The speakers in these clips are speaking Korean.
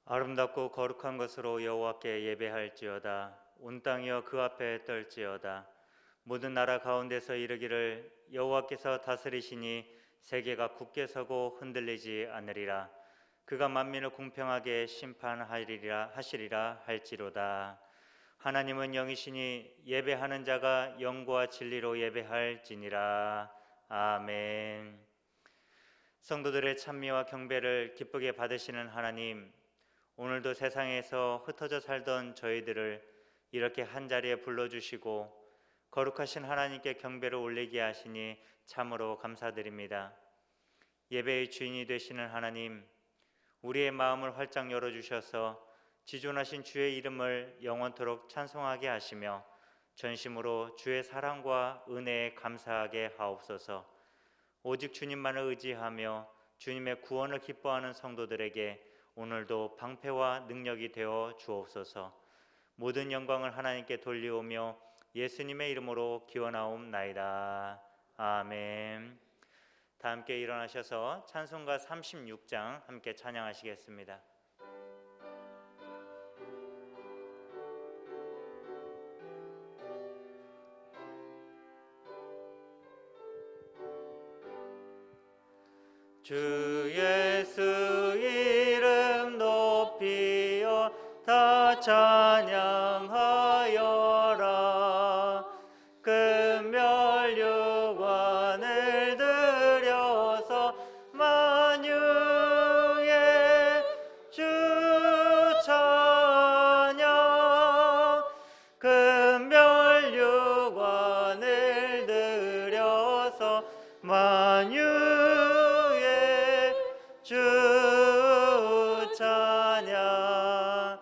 아름답고 거룩한 것으로 여호와께 예배할지어다. 온 땅이여 그 앞에 떨지어다. 모든 나라 가운데서 이르기를 여호와께서 다스리시니 세계가 굳게 서고 흔들리지 않으리라. 그가 만민을 공평하게 심판하리라 하시리라 할지로다. 하나님은 영이시니 예배하는 자가 영과 진리로 예배할지니라. 아멘. 성도들의 찬미와 경배를 기쁘게 받으시는 하나님, 오늘도 세상에서 흩어져 살던 저희들을 이렇게 한자리에 불러주시고 거룩하신 하나님께 경배를 올리게 하시니 참으로 감사드립니다. 예배의 주인이 되시는 하나님, 우리의 마음을 활짝 열어주셔서 지존하신 주의 이름을 영원토록 찬송하게 하시며 전심으로 주의 사랑과 은혜에 감사하게 하옵소서. 오직 주님만을 의지하며 주님의 구원을 기뻐하는 성도들에게 오늘도 방패와 능력이 되어 주옵소서. 모든 영광을 하나님께 돌리오며 예수님의 이름으로 기원하옵나이다. 아멘. 다 함께 일어나셔서 찬송가 36장 함께 찬양하시겠습니다. 주 예수 이름 높이어 다 찬양하여라. 금멸육관을 들여서 만유의 주 찬양. 금멸육관을 들여서 만유의 주 찬양.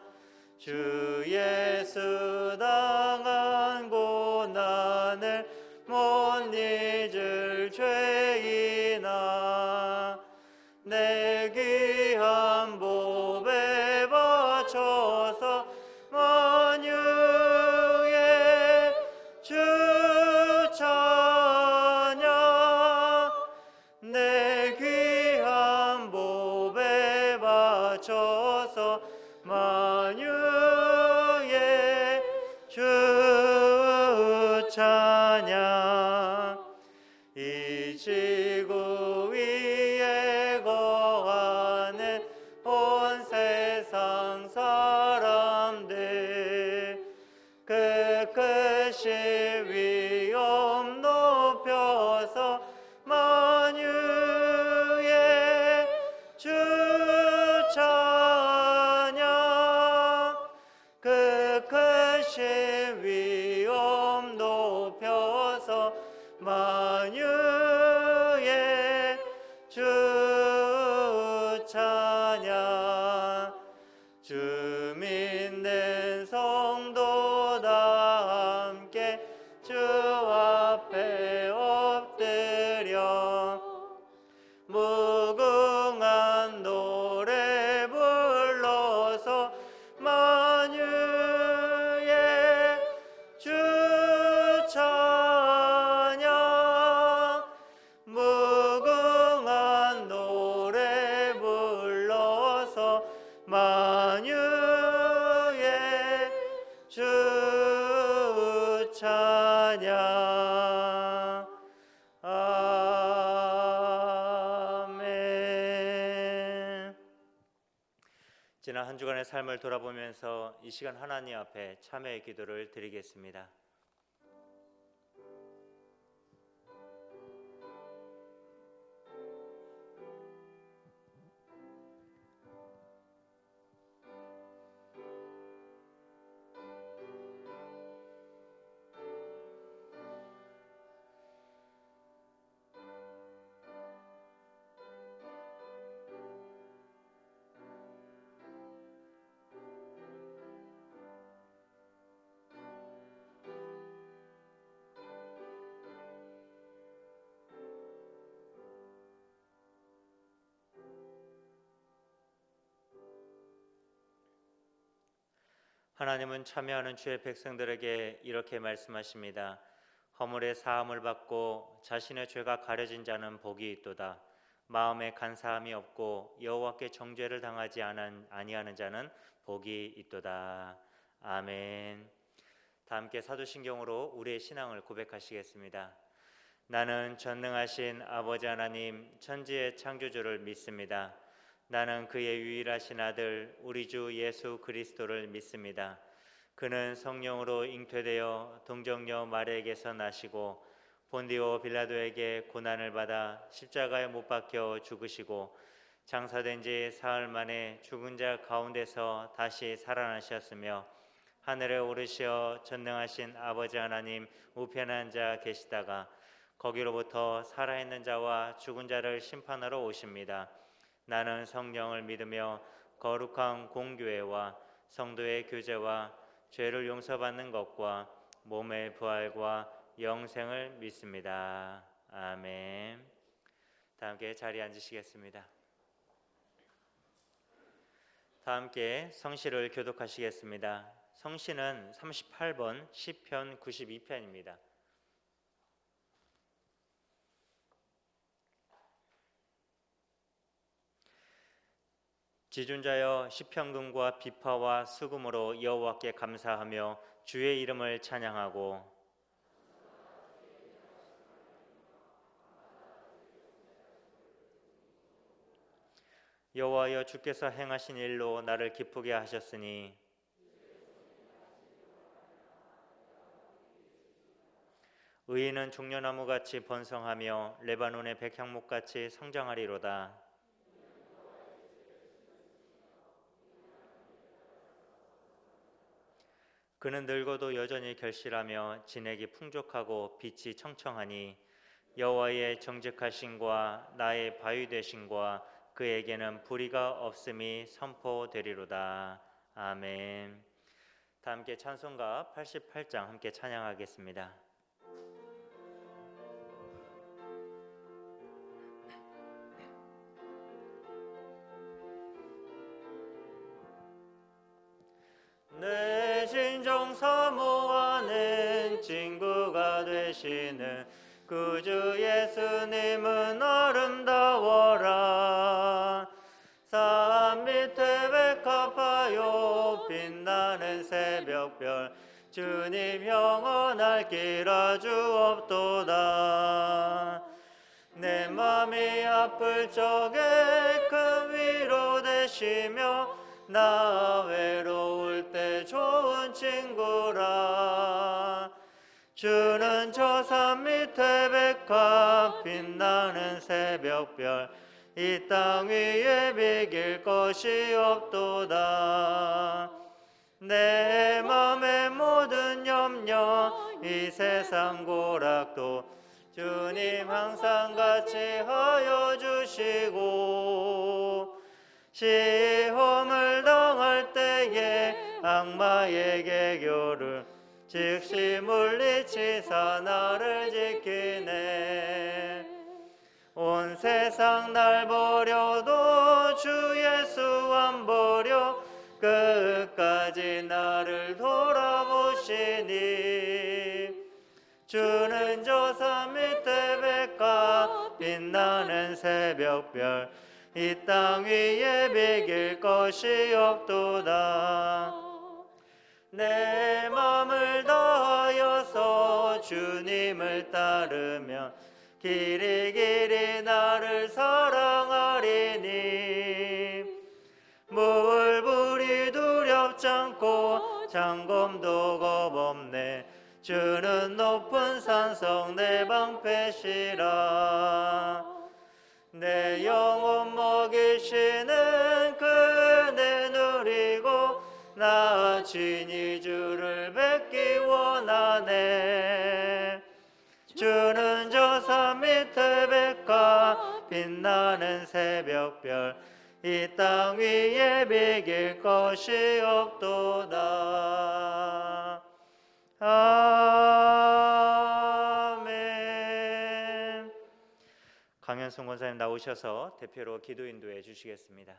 주 예수 당한 고난을 못 잊을 죄인아, 내 귀한 보배 바쳐서 만유의 주 찬양. 내 귀한 보배 바쳐서 만유의 주 찬양. 이 지구 위에 거하는 온 세상 사람들, 그 크신 위엄 높여서 만유의 주 찬양. 그 크신 위엄 높여서 만유의 주 찬양. 주 믿는 성도 다 함께 주 앞에 엎드려 무궁한 노래 불러서 만유의 주 찬양. 무궁한 노래 불러서 만유의 주 찬양. 아멘. 지난 한 주간의 삶을 돌아보면서 이 시간 하나님 앞에 참회의 기도를 드리겠습니다. 하나님은 참여하는 주의 백성들에게 이렇게 말씀하십니다. 허물의 사함을 받고 자신의 죄가 가려진 자는 복이 있도다. 마음에 간사함이 없고 여호와께 정죄를 당하지 아니하는 자는 복이 있도다. 아멘. 다 함께 사도신경으로 우리의 신앙을 고백하시겠습니다. 나는 전능하신 아버지 하나님 천지의 창조주를 믿습니다. 나는 그의 유일하신 아들 우리 주 예수 그리스도를 믿습니다. 그는 성령으로 잉태되어 동정녀 마리아에게서 나시고 본디오 빌라도에게 고난을 받아 십자가에 못 박혀 죽으시고 장사된 지 사흘 만에 죽은 자 가운데서 다시 살아나셨으며 하늘에 오르시어 전능하신 아버지 하나님 우편에 앉아 계시다가 거기로부터 살아있는 자와 죽은 자를 심판하러 오십니다. 나는 성령을 믿으며 거룩한 공교회와 성도의 교제와 죄를 용서받는 것과 몸의 부활과 영생을 믿습니다. 아멘. 다 함께 자리에 앉으시겠습니다. 다 함께 성시를 교독하시겠습니다. 성시는 38번 시편 92편입니다. 지존자여 시편금과 비파와 수금으로 여호와께 감사하며 주의 이름을 찬양하고 여호와여 주께서 행하신 일로 나를 기쁘게 하셨으니 의인은 종려나무같이 번성하며 레바논의 백향목같이 성장하리로다. 그는 늙어도 여전히 결실하며 진액이 풍족하고 빛이 청청하니 여호와의 정직하심과 나의 바위 되심과 그에게는 불의가 없음이 선포되리로다. 아멘. 다 함께 찬송가 88장 함께 찬양하겠습니다. 내 진정 사모하는 친구가 되시는 구주 예수님은 아름다워라. 산 밑에 백합화요 빛나는 새벽별 주님 영원할 길 아주 없도다. 내 맘이 아플 적에 큰 위로 되시며 나 외로울 때 좋은 친구라. 주는 저 산 밑에 백합 빛나는 새벽별 이 땅 위에 비길 것이 없도다. 내 맘의 모든 염려 이 세상 고락도 주님 항상 같이 하여 주시고 시험을 당할 때에 악마의 개교를 즉시 물리치사 나를 지키네. 온 세상 날 버려도 주 예수 안 버려 끝까지 나를 돌아보시니 주는 저 산 밑에 백합 빛나는 새벽별 이 땅 위에 비길 것이 없도다. 내 맘을 다하여서 주님을 따르면 길이 길이 나를 사랑하리니 물불이 두렵지 않고 장검도 겁없네. 주는 높은 산성 내 방패시라. 내 영혼 먹이시는 그네 누리고 나 친히 주를 뵙기 원하네. 주는 저 산 밑에 백합 빛나는 새벽별 이 땅 위에 비길 것이 없도다. 아멘. 강현승 권사님 나오셔서 대표로 기도 인도해 주시겠습니다.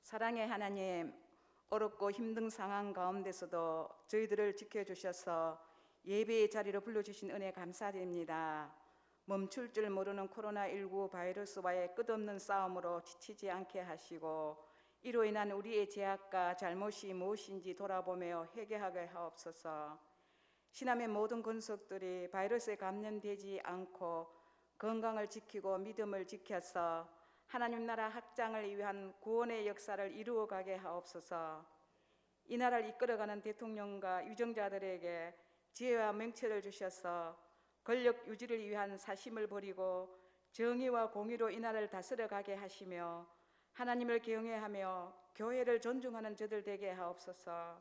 사랑의 하나님, 어렵고 힘든 상황 가운데서도 저희들을 지켜주셔서 예배의 자리로 불러주신 은혜 감사드립니다. 멈출 줄 모르는 코로나19 바이러스와의 끝없는 싸움으로 지치지 않게 하시고 이로 인한 우리의 죄악과 잘못이 무엇인지 돌아보며 회개하게 하옵소서. 신암의 모든 권속들이 바이러스에 감염되지 않고 건강을 지키고 믿음을 지켜서 하나님 나라 확장을 위한 구원의 역사를 이루어가게 하옵소서. 이 나라를 이끌어가는 대통령과 유정자들에게 지혜와 명철을 주셔서 권력 유지를 위한 사심을 버리고 정의와 공의로 이 나라를 다스려가게 하시며 하나님을 경외하며 교회를 존중하는 저들 되게 하옵소서.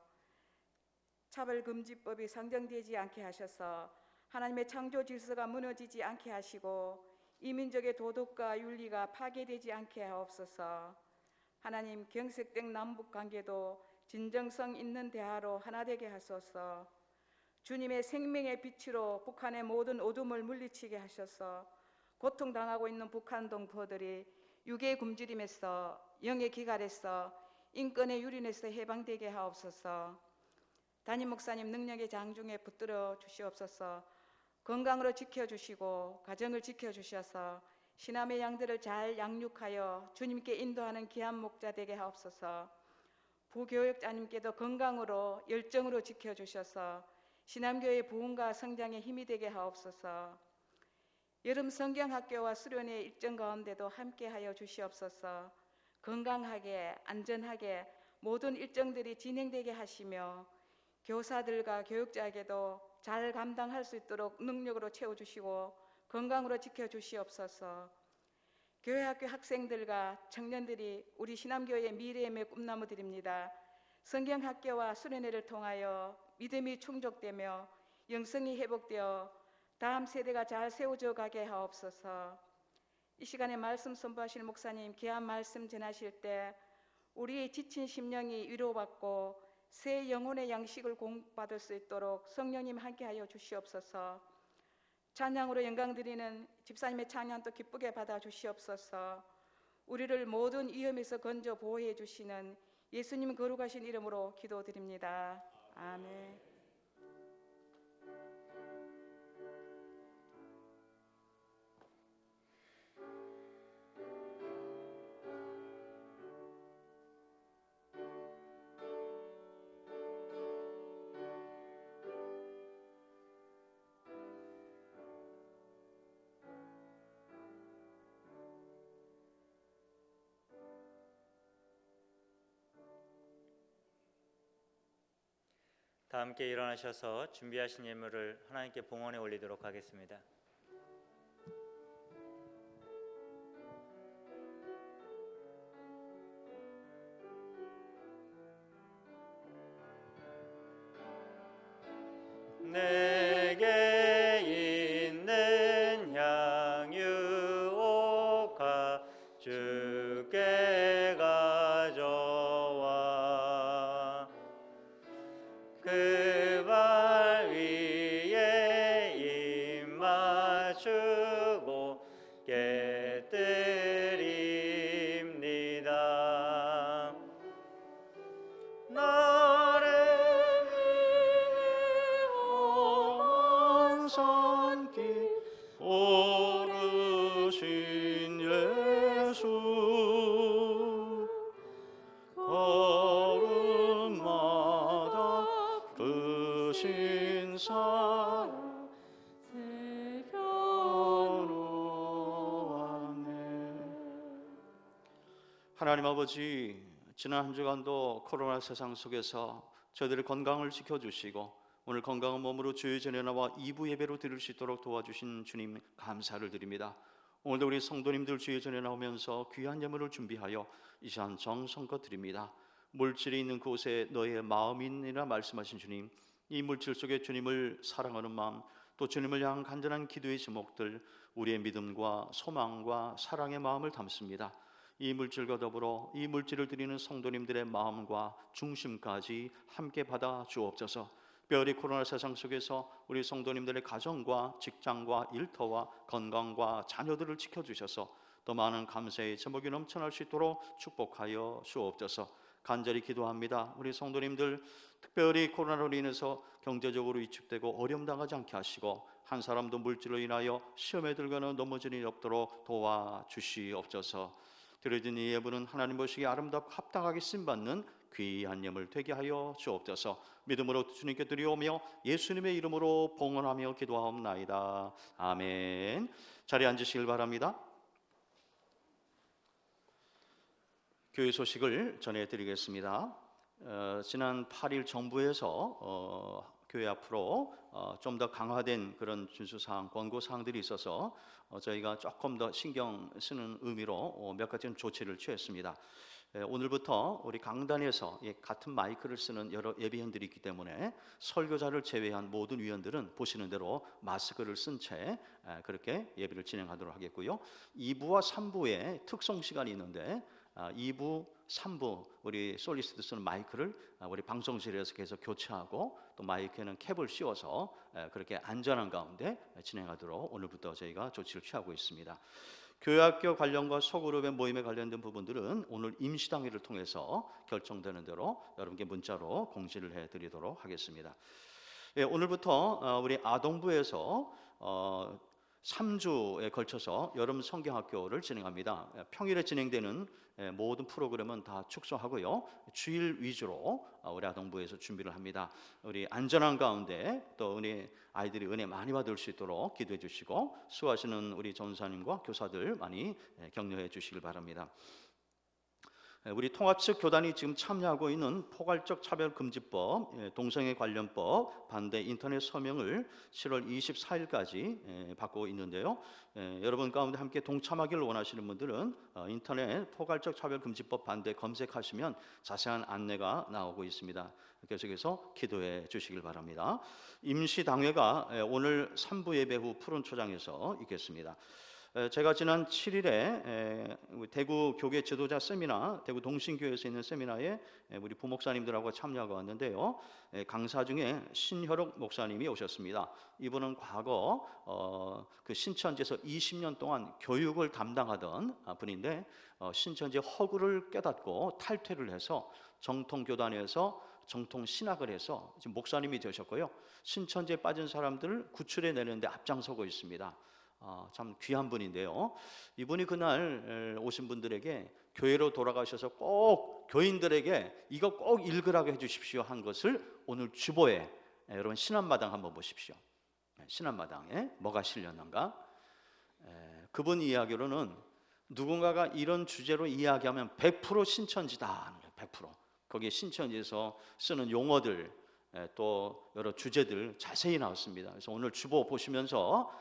차별금지법이 상정되지 않게 하셔서 하나님의 창조 질서가 무너지지 않게 하시고 이 민족의 도덕과 윤리가 파괴되지 않게 하옵소서. 하나님, 경색된 남북관계도 진정성 있는 대화로 하나 되게 하소서. 주님의 생명의 빛으로 북한의 모든 어둠을 물리치게 하셔서 고통당하고 있는 북한 동포들이 육의 굶주림에서 영의 기갈에서 인권의 유린에서 해방되게 하옵소서. 담임 목사님 능력의 장중에 붙들어 주시옵소서. 건강으로 지켜주시고 가정을 지켜주셔서 신암의 양들을 잘 양육하여 주님께 인도하는 귀한 목자 되게 하옵소서. 부교육자님께도 건강으로 열정으로 지켜주셔서 신암교회 부흥과 성장에 힘이 되게 하옵소서. 여름 성경학교와 수련회 일정 가운데도 함께하여 주시옵소서. 건강하게 안전하게 모든 일정들이 진행되게 하시며 교사들과 교육자에게도 잘 감당할 수 있도록 능력으로 채워주시고 건강으로 지켜주시옵소서. 교회학교 학생들과 청년들이 우리 신암교회의 미래의 꿈나무들입니다. 성경학교와 수련회를 통하여 믿음이 충족되며 영성이 회복되어 다음 세대가 잘 세워져 가게 하옵소서. 이 시간에 말씀 선포하실 목사님 귀한 말씀 전하실 때 우리의 지친 심령이 위로받고 새 영혼의 양식을 공급받을 수 있도록 성령님 함께하여 주시옵소서. 찬양으로 영광 드리는 집사님의 찬양도 기쁘게 받아 주시옵소서. 우리를 모든 위험에서 건져 보호해 주시는 예수님 거룩하신 이름으로 기도드립니다. 아멘. 다 함께 일어나셔서 준비하신 예물을 하나님께 봉헌에 올리도록 하겠습니다. 내게 있는 향유옥화 주께 가져와 그 발 위에 입 맞추고 깨뜨립니다. 나를 위해 험한 산길 오르신 예수 걸음마다 크신 사랑 새겨놓았네. 하나님 아버지, 지난 한 주간도 코로나 세상 속에서 저희들의 건강을 지켜주시고 오늘 건강한 몸으로 주의 전에 나와 2부 예배로 드릴 수 있도록 도와주신 주님 감사를 드립니다. 오늘도 우리 성도님들 주의 전에 나오면서 귀한 예물을 준비하여 이 시간 정성껏 드립니다. 물질이 있는 곳에 너의 마음이 있느니라 말씀하신 주님, 이 물질 속에 주님을 사랑하는 마음, 또 주님을 향한 간절한 기도의 제목들, 우리의 믿음과 소망과 사랑의 마음을 담습니다. 이 물질과 더불어 이 물질을 드리는 성도님들의 마음과 중심까지 함께 받아 주옵소서. 특별히 코로나 세상 속에서 우리 성도님들의 가정과 직장과 일터와 건강과 자녀들을 지켜주셔서 더 많은 감사의 제목이 넘쳐날 수 있도록 축복하여 주옵소서. 간절히 기도합니다. 우리 성도님들 특별히 코로나로 인해서 경제적으로 위축되고 어려움 당하지 않게 하시고 한 사람도 물질로 인하여 시험에 들거나 넘어지는 일 없도록 도와주시옵소서. 드려진 이 예물은 하나님 보시기에 아름답고 합당하게 쓰임받는 귀한 예물 되게 하여 주옵소서. 믿음으로 주님께 드리오며 예수님의 이름으로 봉헌하며 기도하옵나이다. 아멘. 자리에 앉으시길 바랍니다. 교회 소식을 전해드리겠습니다. 지난 8일 정부에서 교회 앞으로 좀 더 강화된 그런 준수사항, 권고사항들이 있어서 저희가 조금 더 신경 쓰는 의미로 몇 가지 조치를 취했습니다. 오늘부터 우리 강단에서 같은 마이크를 쓰는 여러 예비위원들이 있기 때문에 설교자를 제외한 모든 위원들은 보시는 대로 마스크를 쓴 채 그렇게 예배를 진행하도록 하겠고요. 2부와 3부에 특송 시간이 있는데 2부, 3부 우리 솔리스트 쓰는 마이크를 우리 방송실에서 계속 교체하고 또 마이크에는 캡을 씌워서 그렇게 안전한 가운데 진행하도록 오늘부터 저희가 조치를 취하고 있습니다. 교회학교 관련과 소그룹의 모임에 관련된 부분들은 오늘 임시당회를 통해서 결정되는 대로 여러분께 문자로 공지를 해드리도록 하겠습니다. 오늘부터 우리 아동부에서 3주에 걸쳐서 여름 성경학교를 진행합니다. 평일에 진행되는 모든 프로그램은 다 축소하고요. 주일 위주로 우리 아동부에서 준비를 합니다. 우리 안전한 가운데 또 우리 아이들이 은혜 많이 받을 수 있도록 기도해 주시고 수고하시는 우리 전사님과 교사들 많이 격려해 주시길 바랍니다. 우리 통합 측 교단이 지금 참여하고 있는 포괄적 차별금지법, 동성애 관련법 반대 인터넷 서명을 7월 24일까지 받고 있는데요. 여러분 가운데 함께 동참하기를 원하시는 분들은 인터넷 포괄적 차별금지법 반대 검색하시면 자세한 안내가 나오고 있습니다. 계속해서 기도해 주시길 바랍니다. 임시당회가 오늘 3부 예배 후 푸른초장에서 있겠습니다. 제가 지난 7일에 대구 교계 지도자 세미나, 대구 동신교회에서 있는 세미나에 우리 부목사님들하고 참여하고 왔는데요. 강사 중에 신혈옥 목사님이 오셨습니다. 이분은 과거 그 신천지에서 20년 동안 교육을 담당하던 분인데 신천지 허구를 깨닫고 탈퇴를 해서 정통교단에서 정통 신학을 해서 지금 목사님이 되셨고요. 신천지에 빠진 사람들을 구출해 내는데 앞장서고 있습니다. 참 귀한 분인데요. 이분이 그날 오신 분들에게 교회로 돌아가셔서 꼭 교인들에게 이거 꼭 읽으라고 해주십시오 한 것을 오늘 주보에 여러분 신안마당 한번 보십시오. 신안마당에 뭐가 실렸는가? 그분 이야기로는 누군가가 이런 주제로 이야기하면 100% 신천지다 하는 거예요. 100%. 거기에 신천지에서 쓰는 용어들 또 여러 주제들 자세히 나왔습니다. 그래서 오늘 주보 보시면서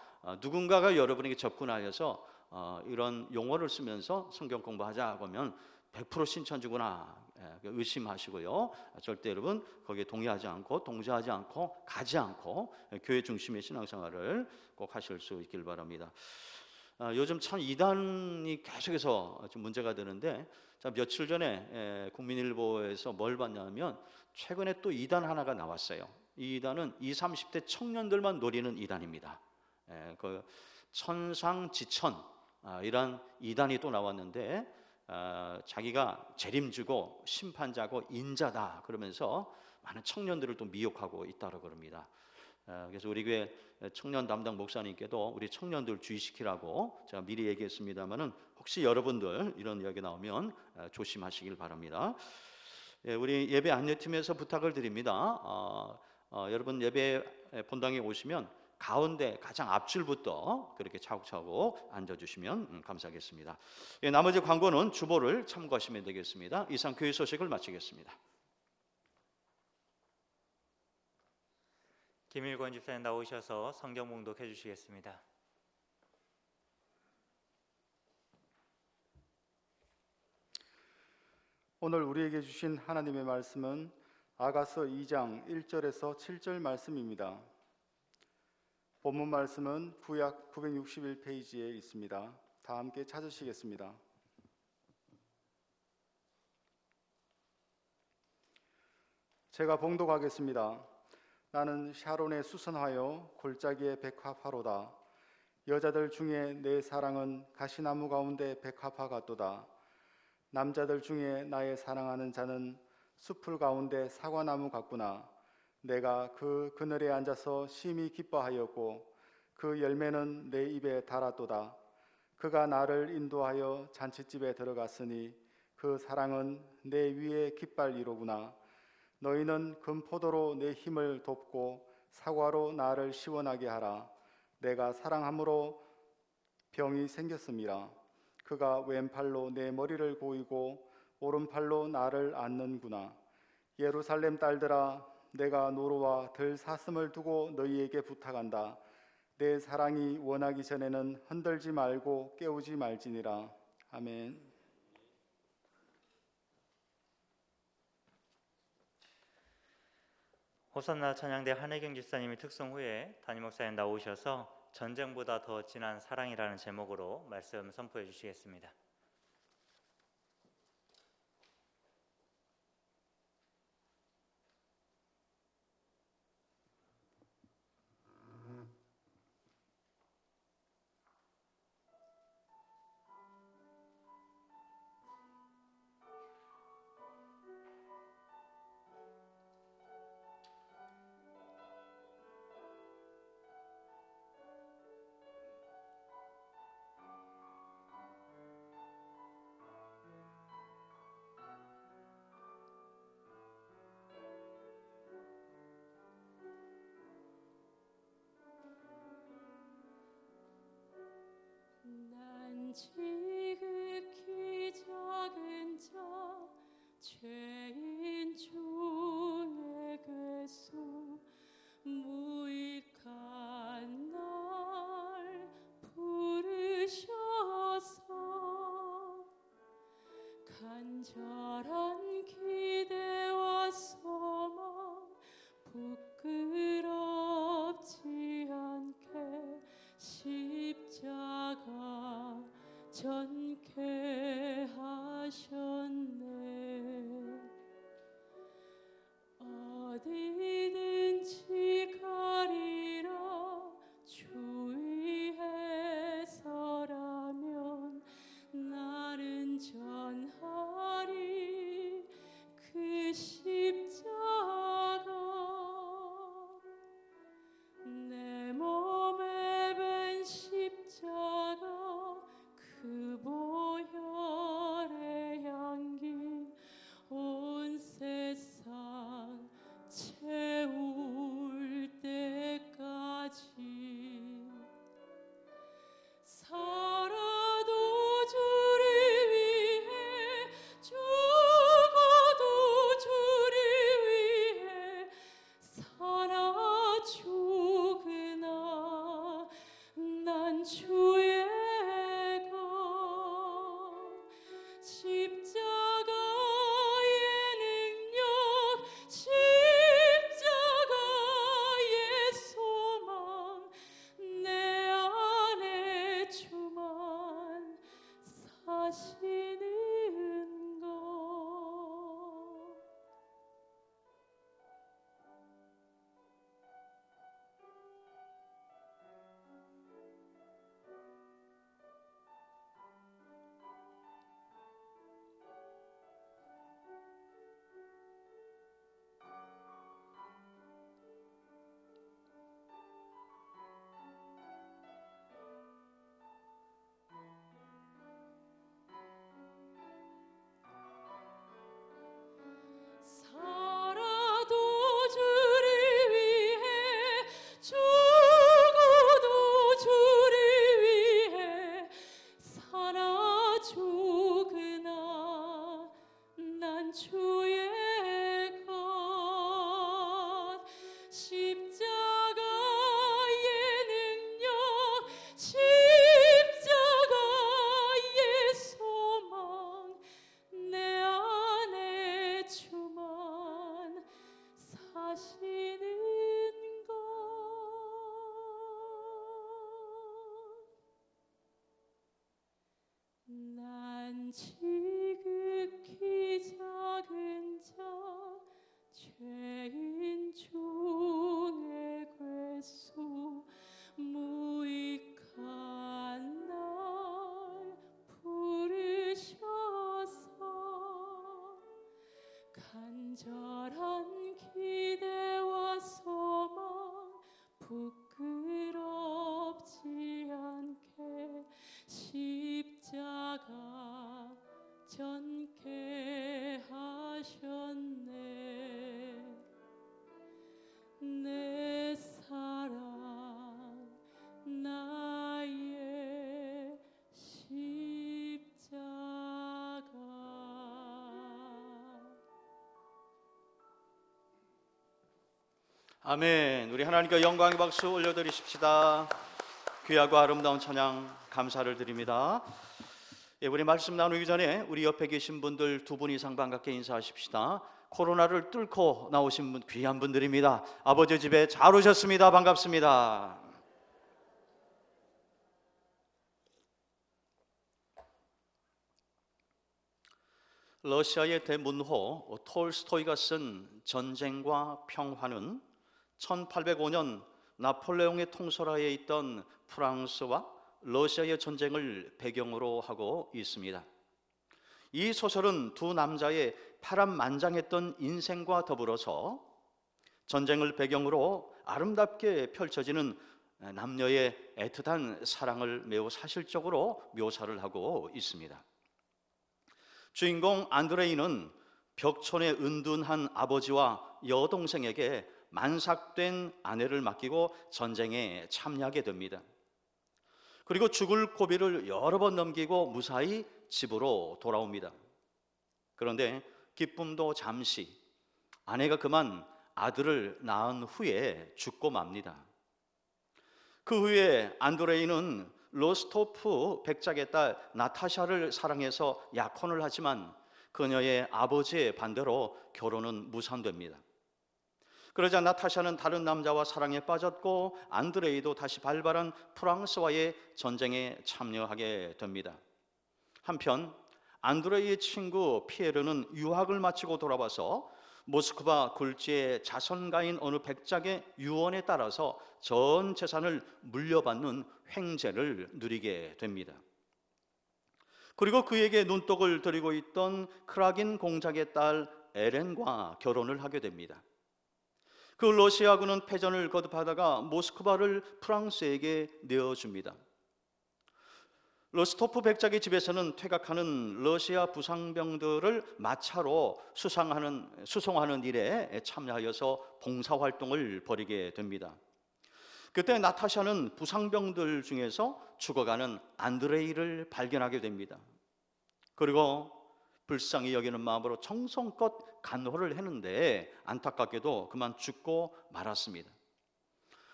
누군가가 여러분에게 접근하여서 이런 용어를 쓰면서 성경 공부하자고 하면 100% 신천지구나 의심하시고요. 절대 여러분 거기에 동의하지 않고 동조하지 않고 가지 않고 교회 중심의 신앙생활을 꼭 하실 수 있길 바랍니다. 요즘 참 이단이 계속해서 좀 문제가 되는데 며칠 전에 국민일보에서 뭘 봤냐면 최근에 또 이단 하나가 나왔어요. 이 이단은 20, 30대 청년들만 노리는 이단입니다. 그 천상지천 이란 이단이 또 나왔는데 자기가 재림주고 심판자고 인자다 그러면서 많은 청년들을 또 미혹하고 있다고 그럽니다. 그래서 우리 교회 청년 담당 목사님께도 우리 청년들 주의시키라고 제가 미리 얘기했습니다만은 혹시 여러분들 이런 이야기 나오면 조심하시길 바랍니다. 우리 예배 안내팀에서 부탁을 드립니다. 여러분 예배 본당에 오시면 가운데 가장 앞줄부터 그렇게 차곡차곡 앉아주시면 감사하겠습니다. 나머지 광고는 주보를 참고하시면 되겠습니다. 이상 교회 소식을 마치겠습니다. 김일권 집사님 나오셔서 성경 봉독해 주시겠습니다. 오늘 우리에게 주신 하나님의 말씀은 아가서 2장 1절에서 7절 말씀입니다. 본문 말씀은 구약 961페이지에 있습니다. 다 함께 찾으시겠습니다. 제가 봉독하겠습니다. 나는 샤론에 수선하여 골짜기에 백합화로다. 여자들 중에 내 사랑은 가시나무 가운데 백합화 같도다. 남자들 중에 나의 사랑하는 자는 숲풀 가운데 사과나무 같구나. 내가 그 그늘에 앉아서 심히 기뻐하였고 그 열매는 내 입에 달았도다. 그가 나를 인도하여 잔치집에 들어갔으니 그 사랑은 내 위에 깃발이로구나. 너희는 금포도로 내 힘을 돕고 사과로 나를 시원하게 하라. 내가 사랑함으로 병이 생겼음이라. 그가 왼팔로 내 머리를 고이고 오른팔로 나를 안는구나. 예루살렘 딸들아, 내가 노루와 들 사슴을 두고 너희에게 부탁한다. 내 사랑이 원하기 전에는 흔들지 말고 깨우지 말지니라. 아멘. 호산나 찬양대 한혜경 집사님이 특송 후에 담임 목사님 나오셔서 전쟁보다 더 진한 사랑이라는 제목으로 말씀 선포해 주시겠습니다. 난 지극히 작은 자 죄인 중에게서 무익한 날 부르셔서 간절한 기대와 소망 부끄럽지 않게 십자가 전케 하셨네. 어디든지 가리라 주위에서라면 나는 전하리 그 십자가. 내 몸에 밴 십자가 그 부끄럽지 않게 십자가 전케 하셨네. 내 사랑 나의 십자가. 아멘. 우리 하나님께 영광의 박수 올려드리십시다. 귀하고 아름다운 찬양 감사를 드립니다. 예, 우리 말씀 나누기 전에 우리 옆에 계신 분들 두 분 이상 반갑게 인사하십시다. 코로나를 뚫고 나오신 분, 귀한 분들입니다. 아버지 집에 잘 오셨습니다. 반갑습니다. 러시아의 대문호 톨스토이가 쓴 전쟁과 평화는 1805년 나폴레옹의 통솔하에 있던 프랑스와 러시아의 전쟁을 배경으로 하고 있습니다. 이 소설은 두 남자의 파란만장했던 인생과 더불어서 전쟁을 배경으로 아름답게 펼쳐지는 남녀의 애틋한 사랑을 매우 사실적으로 묘사를 하고 있습니다. 주인공 안드레이는 벽촌의 은둔한 아버지와 여동생에게 만삭된 아내를 맡기고 전쟁에 참여하게 됩니다. 그리고 죽을 고비를 여러 번 넘기고 무사히 집으로 돌아옵니다. 그런데 기쁨도 잠시, 아내가 그만 아들을 낳은 후에 죽고 맙니다. 그 후에 안드레이는 로스토프 백작의 딸 나타샤를 사랑해서 약혼을 하지만 그녀의 아버지의 반대로 결혼은 무산됩니다. 그러자 나타샤는 다른 남자와 사랑에 빠졌고 안드레이도 다시 발발한 프랑스와의 전쟁에 참여하게 됩니다. 한편 안드레이의 친구 피에르는 유학을 마치고 돌아와서 모스크바 굴지의 자선가인 어느 백작의 유언에 따라서 전 재산을 물려받는 횡재를 누리게 됩니다. 그리고 그에게 눈독을 들이고 있던 크라긴 공작의 딸 에렌과 결혼을 하게 됩니다. 그 러시아군은 패전을 거듭하다가 모스크바를 프랑스에게 내어줍니다. 로스토프 백작의 집에서는 퇴각하는 러시아 부상병들을 마차로 수송하는 일에 참여하여서 봉사활동을 벌이게 됩니다. 그때 나타샤는 부상병들 중에서 죽어가는 안드레이를 발견하게 됩니다. 그리고 불쌍히 여기는 마음으로 정성껏 간호를 했는데 안타깝게도 그만 죽고 말았습니다.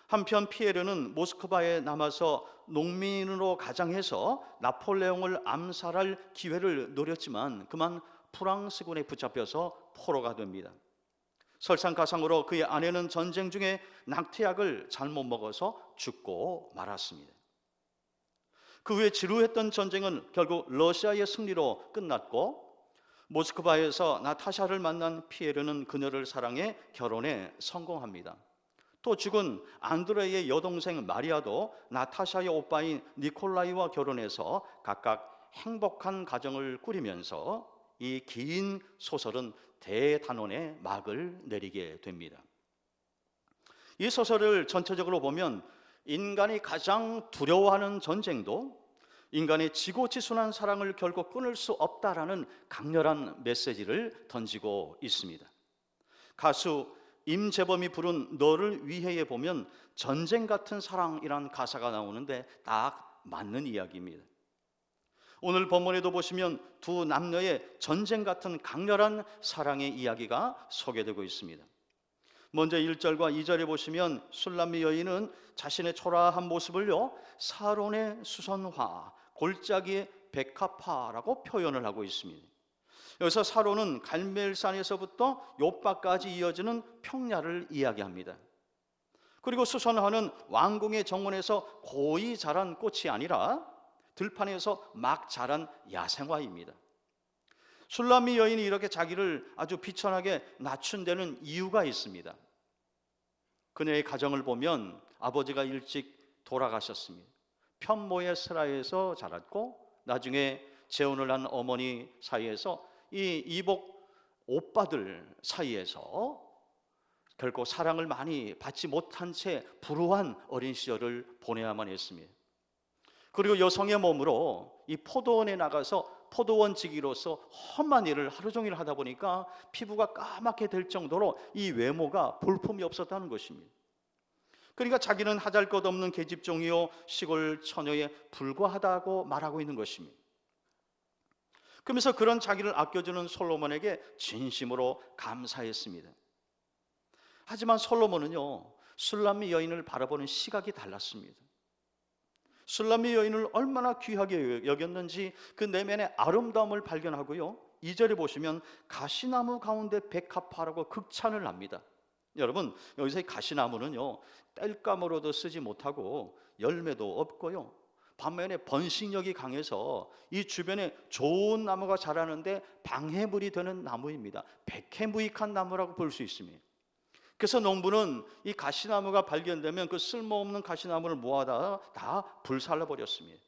한편 피에르는 모스크바에 남아서 농민으로 가장해서 나폴레옹을 암살할 기회를 노렸지만 그만 프랑스군에 붙잡혀서 포로가 됩니다. 설상가상으로 그의 아내는 전쟁 중에 낙태약을 잘못 먹어서 죽고 말았습니다. 그 후에 지루했던 전쟁은 결국 러시아의 승리로 끝났고 모스크바에서 나타샤를 만난 피에르는 그녀를 사랑해 결혼에 성공합니다. 또 죽은 안드레이의 여동생 마리아도 나타샤의 오빠인 니콜라이와 결혼해서 각각 행복한 가정을 꾸리면서 이 긴 소설은 대단원의 막을 내리게 됩니다. 이 소설을 전체적으로 보면 인간이 가장 두려워하는 전쟁도 인간의 지고지순한 사랑을 결국 끊을 수 없다라는 강렬한 메시지를 던지고 있습니다. 가수 임재범이 부른 너를 위해에 보면 전쟁 같은 사랑이란 가사가 나오는데 딱 맞는 이야기입니다. 오늘 본문에도 보시면 두 남녀의 전쟁 같은 강렬한 사랑의 이야기가 소개되고 있습니다. 먼저 1절과 2절에 보시면 술람미 여인은 자신의 초라한 모습을요 사론의 수선화, 골짜기의 백합화라고 표현을 하고 있습니다. 여기서 사론은 갈멜산에서부터 요바까지 이어지는 평야를 이야기합니다. 그리고 수선화는 왕궁의 정원에서 고이 자란 꽃이 아니라 들판에서 막 자란 야생화입니다. 술람미 여인이 이렇게 자기를 아주 비천하게 낮춘 데는 이유가 있습니다. 그녀의 가정을 보면 아버지가 일찍 돌아가셨습니다. 편모의 스라에서 자랐고 나중에 재혼을 한 어머니 사이에서 이 이복 오빠들 사이에서 결코 사랑을 많이 받지 못한 채 불우한 어린 시절을 보내야만 했습니다. 그리고 여성의 몸으로 이 포도원에 나가서 포도원지기로서 험한 일을 하루 종일 하다 보니까 피부가 까맣게 될 정도로 이 외모가 볼품이 없었다는 것입니다. 그러니까 자기는 하잘것없는 계집종이요 시골 처녀에 불과하다고 말하고 있는 것입니다. 그러면서 그런 자기를 아껴주는 솔로몬에게 진심으로 감사했습니다. 하지만 솔로몬은요, 술람미 여인을 바라보는 시각이 달랐습니다. 술람미 여인을 얼마나 귀하게 여겼는지 그 내면의 아름다움을 발견하고요, 2절에 보시면 가시나무 가운데 백합화라고 극찬을 합니다. 여러분, 여기서 이 가시나무는요, 땔감으로도 쓰지 못하고 열매도 없고요, 반면에 번식력이 강해서 이 주변에 좋은 나무가 자라는데 방해물이 되는 나무입니다. 백해무익한 나무라고 볼 수 있습니다. 그래서 농부는 이 가시나무가 발견되면 그 쓸모없는 가시나무를 모아다 다 불살라 버렸습니다.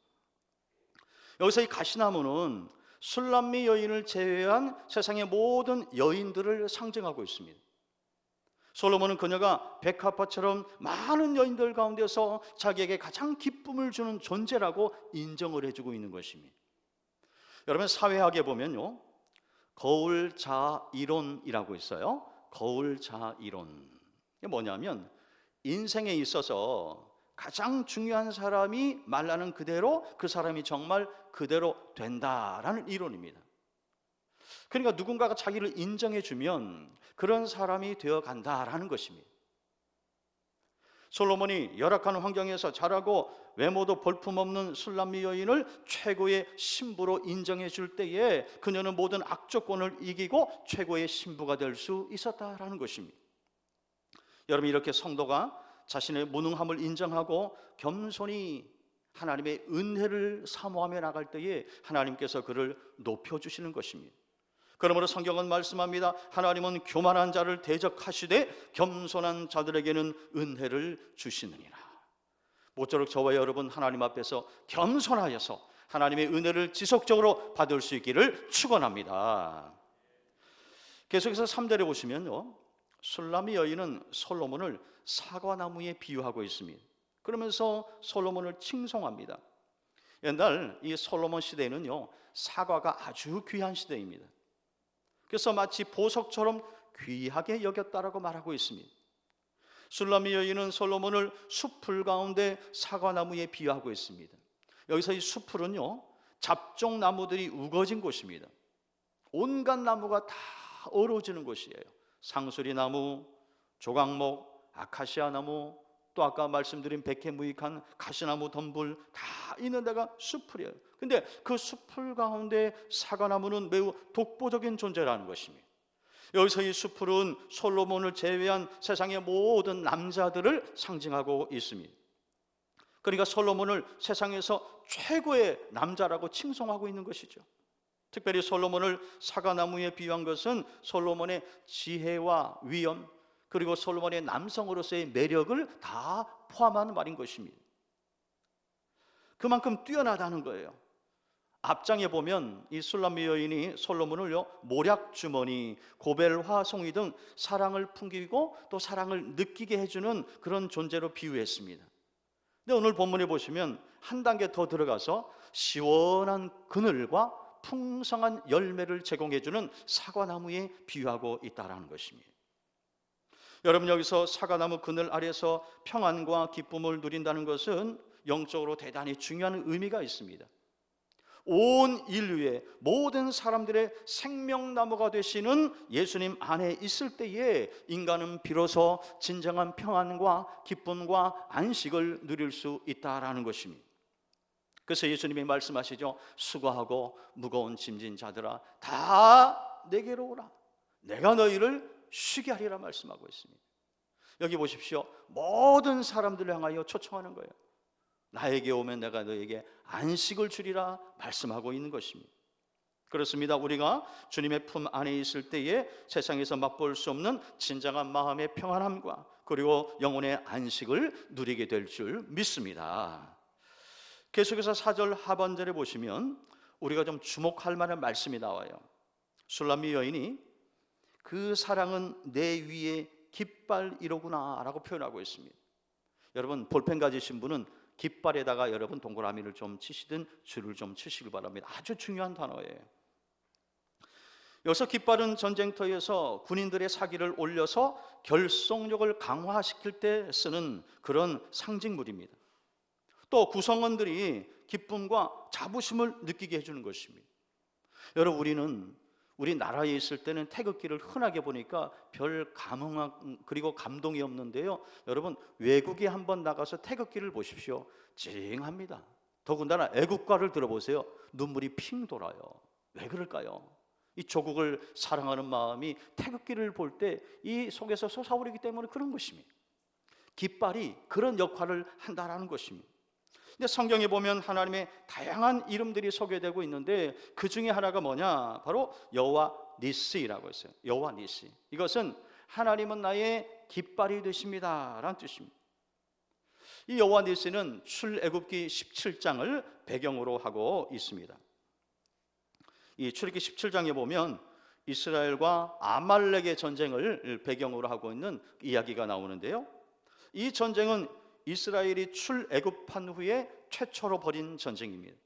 여기서 이 가시나무는 술람미 여인을 제외한 세상의 모든 여인들을 상징하고 있습니다. 솔로몬은 그녀가 백합화처럼 많은 여인들 가운데서 자기에게 가장 기쁨을 주는 존재라고 인정을 해주고 있는 것입니다. 여러분, 사회학에 보면요, 거울자 이론이라고 있어요. 거울자 이론. 이게 뭐냐면 인생에 있어서 가장 중요한 사람이 말하는 그대로 그 사람이 정말 그대로 된다라는 이론입니다. 그러니까 누군가가 자기를 인정해 주면 그런 사람이 되어 간다라는 것입니다. 솔로몬이 열악한 환경에서 자라고 외모도 볼품없는 술람미 여인을 최고의 신부로 인정해 줄 때에 그녀는 모든 악조건을 이기고 최고의 신부가 될 수 있었다라는 것입니다. 여러분, 이렇게 성도가 자신의 무능함을 인정하고 겸손히 하나님의 은혜를 사모하며 나갈 때에 하나님께서 그를 높여주시는 것입니다. 그러므로 성경은 말씀합니다. 하나님은 교만한 자를 대적하시되 겸손한 자들에게는 은혜를 주시느니라. 모쪼록 저와 여러분 하나님 앞에서 겸손하여서 하나님의 은혜를 지속적으로 받을 수 있기를 축원합니다. 계속해서 3절에 보시면요, 술람미 여인은 솔로몬을 사과나무에 비유하고 있습니다. 그러면서 솔로몬을 칭송합니다. 옛날 이 솔로몬 시대에는요, 사과가 아주 귀한 시대입니다. 그래서 마치 보석처럼 귀하게 여겼다라고 말하고 있습니다. 술람미 여인은 솔로몬을 숲풀 가운데 사과나무에 비유하고 있습니다. 여기서 이 숲풀은요, 잡종 나무들이 우거진 곳입니다. 온갖 나무가 다 어우러지는 곳이에요. 상수리 나무, 조각목, 아카시아 나무, 또 아까 말씀드린 백해무익한 가시나무 덤불 다 있는 데가 숲풀이에요. 근데 그 숲풀 가운데 사과나무는 매우 독보적인 존재라는 것입니다. 여기서 이 숲풀은 솔로몬을 제외한 세상의 모든 남자들을 상징하고 있습니다. 그러니까 솔로몬을 세상에서 최고의 남자라고 칭송하고 있는 것이죠. 특별히 솔로몬을 사과나무에 비유한 것은 솔로몬의 지혜와 위엄, 그리고 솔로몬의 남성으로서의 매력을 다 포함한 말인 것입니다. 그만큼 뛰어나다는 거예요. 앞장에 보면 이 술람미 여인이 솔로몬을요, 모략주머니, 고벨화송이 등 사랑을 풍기고 또 사랑을 느끼게 해주는 그런 존재로 비유했습니다. 근데 오늘 본문에 보시면 한 단계 더 들어가서 시원한 그늘과 풍성한 열매를 제공해주는 사과나무에 비유하고 있다는 것입니다. 여러분, 여기서 사과나무 그늘 아래서 평안과 기쁨을 누린다는 것은 영적으로 대단히 중요한 의미가 있습니다. 온 인류의 모든 사람들의 생명나무가 되시는 예수님 안에 있을 때에 인간은 비로소 진정한 평안과 기쁨과 안식을 누릴 수 있다라는 것입니다. 그래서 예수님이 말씀하시죠. 수고하고 무거운 짐진 자들아 다 내게로 오라. 내가 너희를 쉬게 하리라 말씀하고 있습니다. 여기 보십시오. 모든 사람들을 향하여 초청하는 거예요. 나에게 오면 내가 너에게 안식을 주리라 말씀하고 있는 것입니다. 그렇습니다. 우리가 주님의 품 안에 있을 때에 세상에서 맛볼 수 없는 진정한 마음의 평안함과 그리고 영혼의 안식을 누리게 될 줄 믿습니다. 계속해서 4절 하반절에 보시면 우리가 좀 주목할 만한 말씀이 나와요. 술람미 여인이 그 사랑은 내 위에 깃발이로구나라고 표현하고 있습니다. 여러분 볼펜 가지신 분은 깃발에다가 여러분 동그라미를 좀 치시든 줄을 좀 치시길 바랍니다. 아주 중요한 단어예요. 여기서 깃발은 전쟁터에서 군인들의 사기를 올려서 결속력을 강화시킬 때 쓰는 그런 상징물입니다. 또 구성원들이 기쁨과 자부심을 느끼게 해주는 것입니다. 여러분 우리 나라에 있을 때는 태극기를 흔하게 보니까 별 그리고 감동이 없는데요. 여러분 외국에 한번 나가서 태극기를 보십시오. 찡합니다. 더군다나 애국가를 들어보세요. 눈물이 핑 돌아요. 왜 그럴까요? 이 조국을 사랑하는 마음이 태극기를 볼 때 이 속에서 솟아오르기 때문에 그런 것입니다. 깃발이 그런 역할을 한다라는 것입니다. 근데 성경에 보면 하나님의 다양한 이름들이 소개되고 있는데 그 중에 하나가 뭐냐? 바로 여호와 니시라고 했어요. 여호와 니시. 이것은 하나님은 나의 깃발이 되십니다 라는 뜻입니다. 이 여호와 니시는 출애굽기 17장을 배경으로 하고 있습니다. 이 출애굽기 17장에 보면 이스라엘과 아말렉의 전쟁을 배경으로 하고 있는 이야기가 나오는데요. 이 전쟁은 이스라엘이 출애굽한 후에 최초로 벌인 전쟁입니다.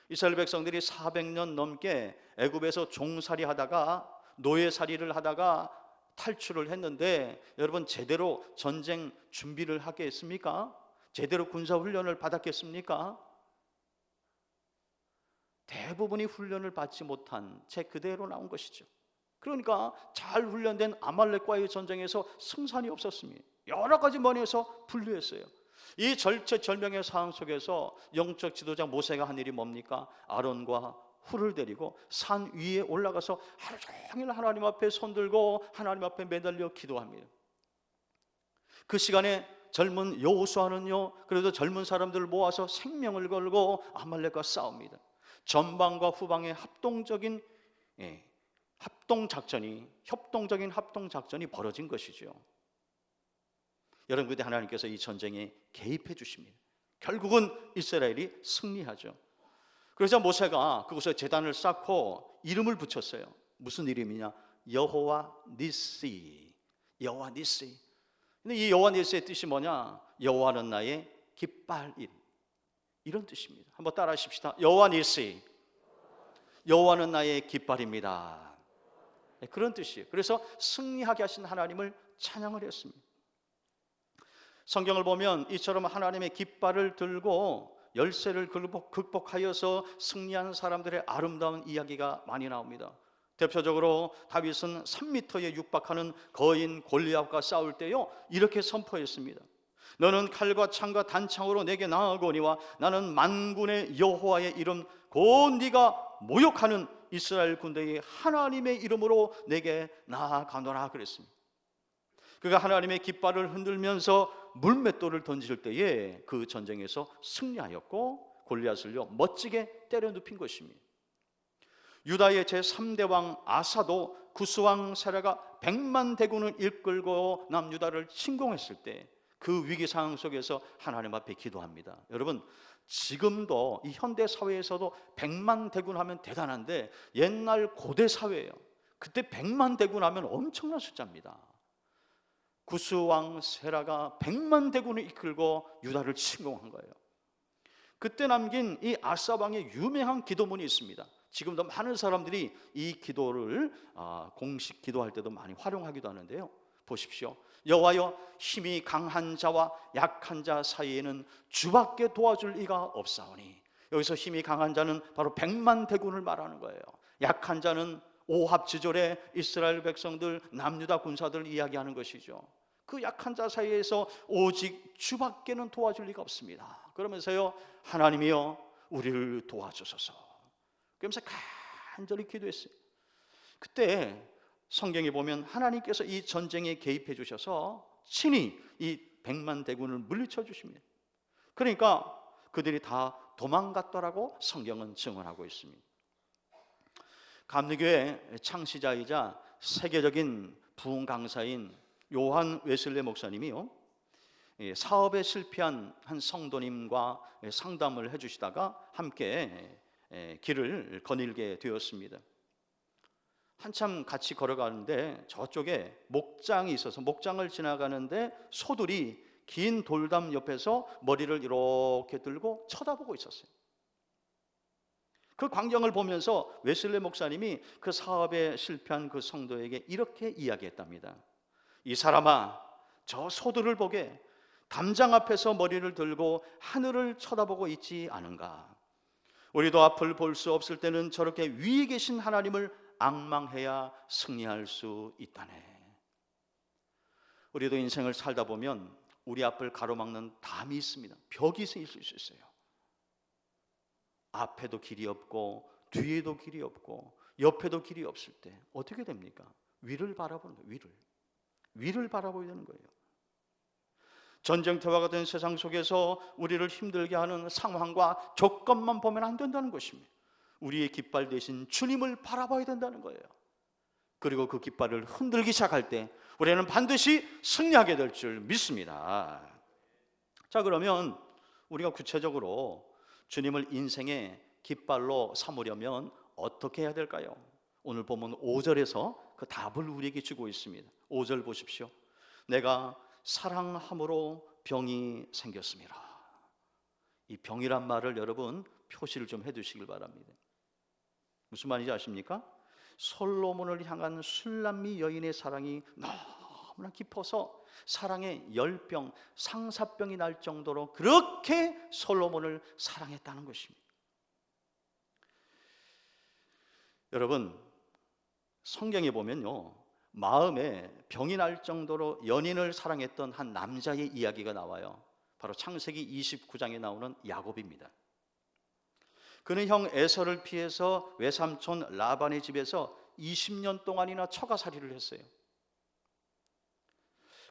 이스라엘 백성들이 400년 넘게 애굽에서 종살이 하다가 노예살이를 하다가 탈출을 했는데 여러분 제대로 전쟁 준비를 하겠습니까? 제대로 군사훈련을 받았겠습니까? 대부분이 훈련을 받지 못한 채 그대로 나온 것이죠. 그러니까 잘 훈련된 아말렉과의 전쟁에서 승산이 없었습니다. 여러 가지 면에서 불리했어요. 이 절체절명의 상황 속에서 영적 지도자 모세가 한 일이 뭡니까? 아론과 훌을 데리고 산 위에 올라가서 하루 종일 하나님 앞에 손들고 하나님 앞에 매달려 기도합니다. 그 시간에 젊은 여호수아는요, 그래도 젊은 사람들을 모아서 생명을 걸고 아말렉과 싸웁니다. 전방과 후방의 협동적인 합동작전이 벌어진 것이죠. 여러분 그때 하나님께서 이 전쟁에 개입해 주십니다. 결국은 이스라엘이 승리하죠. 그래서 모세가 그곳에 제단을 쌓고 이름을 붙였어요. 무슨 이름이냐? 여호와 니시. 여호와 니시. 근데 이 여호와 니시의 뜻이 뭐냐? 여호와는 나의 깃발임. 이런 뜻입니다. 한번 따라 하십시다. 여호와 니시. 여호와는 나의 깃발입니다. 그런 뜻이에요. 그래서 승리하게 하신 하나님을 찬양을 했습니다. 성경을 보면 이처럼 하나님의 깃발을 들고 열세를 극복하여서 승리한 사람들의 아름다운 이야기가 많이 나옵니다. 대표적으로 다윗은 3m에 육박하는 거인 골리앗과 싸울 때요 이렇게 선포했습니다. 너는 칼과 창과 단창으로 내게 나아오거니와 나는 만군의 여호와의 이름 곧 네가 모욕하는 이스라엘 군대의 하나님의 이름으로 내게 나아가노라 그랬습니다. 그가 하나님의 깃발을 흔들면서 물맷돌을 던질 때에 그 전쟁에서 승리하였고 골리앗을요 멋지게 때려 눕힌 것입니다. 유다의 제3대 왕 아사도 구스왕 세라가 100만 대군을 이끌고 남유다를 침공했을 때 그 위기 상황 속에서 하나님 앞에 기도합니다. 여러분 지금도 이 현대 사회에서도 100만 대군 하면 대단한데 옛날 고대 사회예요. 그때 100만 대군 하면 엄청난 숫자입니다. 구스왕 세라가 100만 대군을 이끌고 유다를 침공한 거예요. 그때 남긴 이 아사 왕의 유명한 기도문이 있습니다. 지금도 많은 사람들이 이 기도를 공식 기도할 때도 많이 활용하기도 하는데요. 보십시오. 여호와여 힘이 강한 자와 약한 자 사이에는 주밖에 도와줄 이가 없사오니. 여기서 힘이 강한 자는 바로 100만 대군을 말하는 거예요. 약한 자는 오합지졸의 이스라엘 백성들 남유다 군사들을 이야기하는 것이죠. 그 약한 자 사이에서 오직 주밖에는 도와줄 리가 없습니다. 그러면서요 하나님이여 우리를 도와주소서. 그러면서 간절히 기도했어요. 그때 성경에 보면 하나님께서 이 전쟁에 개입해 주셔서 친히 이 100만 대군을 물리쳐 주십니다. 그러니까 그들이 다 도망갔더라고 성경은 증언하고 있습니다. 감리교회 창시자이자 세계적인 부흥 강사인 요한 웨슬레 목사님이요 사업에 실패한 한 성도님과 상담을 해주시다가 함께 길을 거닐게 되었습니다. 한참 같이 걸어가는데 저쪽에 목장이 있어서 목장을 지나가는데 소들이 긴 돌담 옆에서 머리를 이렇게 들고 쳐다보고 있었어요. 그 광경을 보면서 웨슬리 목사님이 그 사업에 실패한 그 성도에게 이렇게 이야기했답니다. 이 사람아, 저 소들을 보게 담장 앞에서 머리를 들고 하늘을 쳐다보고 있지 않은가? 우리도 앞을 볼 수 없을 때는 저렇게 위에 계신 하나님을 앙망해야 승리할 수 있다네. 우리도 인생을 살다 보면 우리 앞을 가로막는 담이 있습니다. 벽이 있을 수 있어요. 앞에도 길이 없고 뒤에도 길이 없고 옆에도 길이 없을 때 어떻게 됩니까? 위를 바라보는 거예요. 위를 바라보야 되는 거예요. 전쟁터와 같은 세상 속에서 우리를 힘들게 하는 상황과 조건만 보면 안 된다는 것입니다. 우리의 깃발 대신 주님을 바라봐야 된다는 거예요. 그리고 그 깃발을 흔들기 시작할 때 우리는 반드시 승리하게 될 줄 믿습니다. 자, 그러면 우리가 구체적으로 주님을 인생의 깃발로 삼으려면 어떻게 해야 될까요? 오늘 보면 5절에서 그 답을 우리에게 주고 있습니다. 5절 보십시오. 내가 사랑함으로 병이 생겼습니다. 이 병이란 말을 여러분 표시를 좀 해두시길 바랍니다. 무슨 말인지 아십니까? 솔로몬을 향한 술람미 여인의 사랑이 너무나 깊어서 사랑의 열병, 상사병이 날 정도로 그렇게 솔로몬을 사랑했다는 것입니다. 여러분, 성경에 보면요, 마음에 병이 날 정도로 연인을 사랑했던 한 남자의 이야기가 나와요. 바로 창세기 29장에 나오는 야곱입니다. 그는 형 에서를 피해서 외삼촌 라반의 집에서 20년 동안이나 처가살이를 했어요.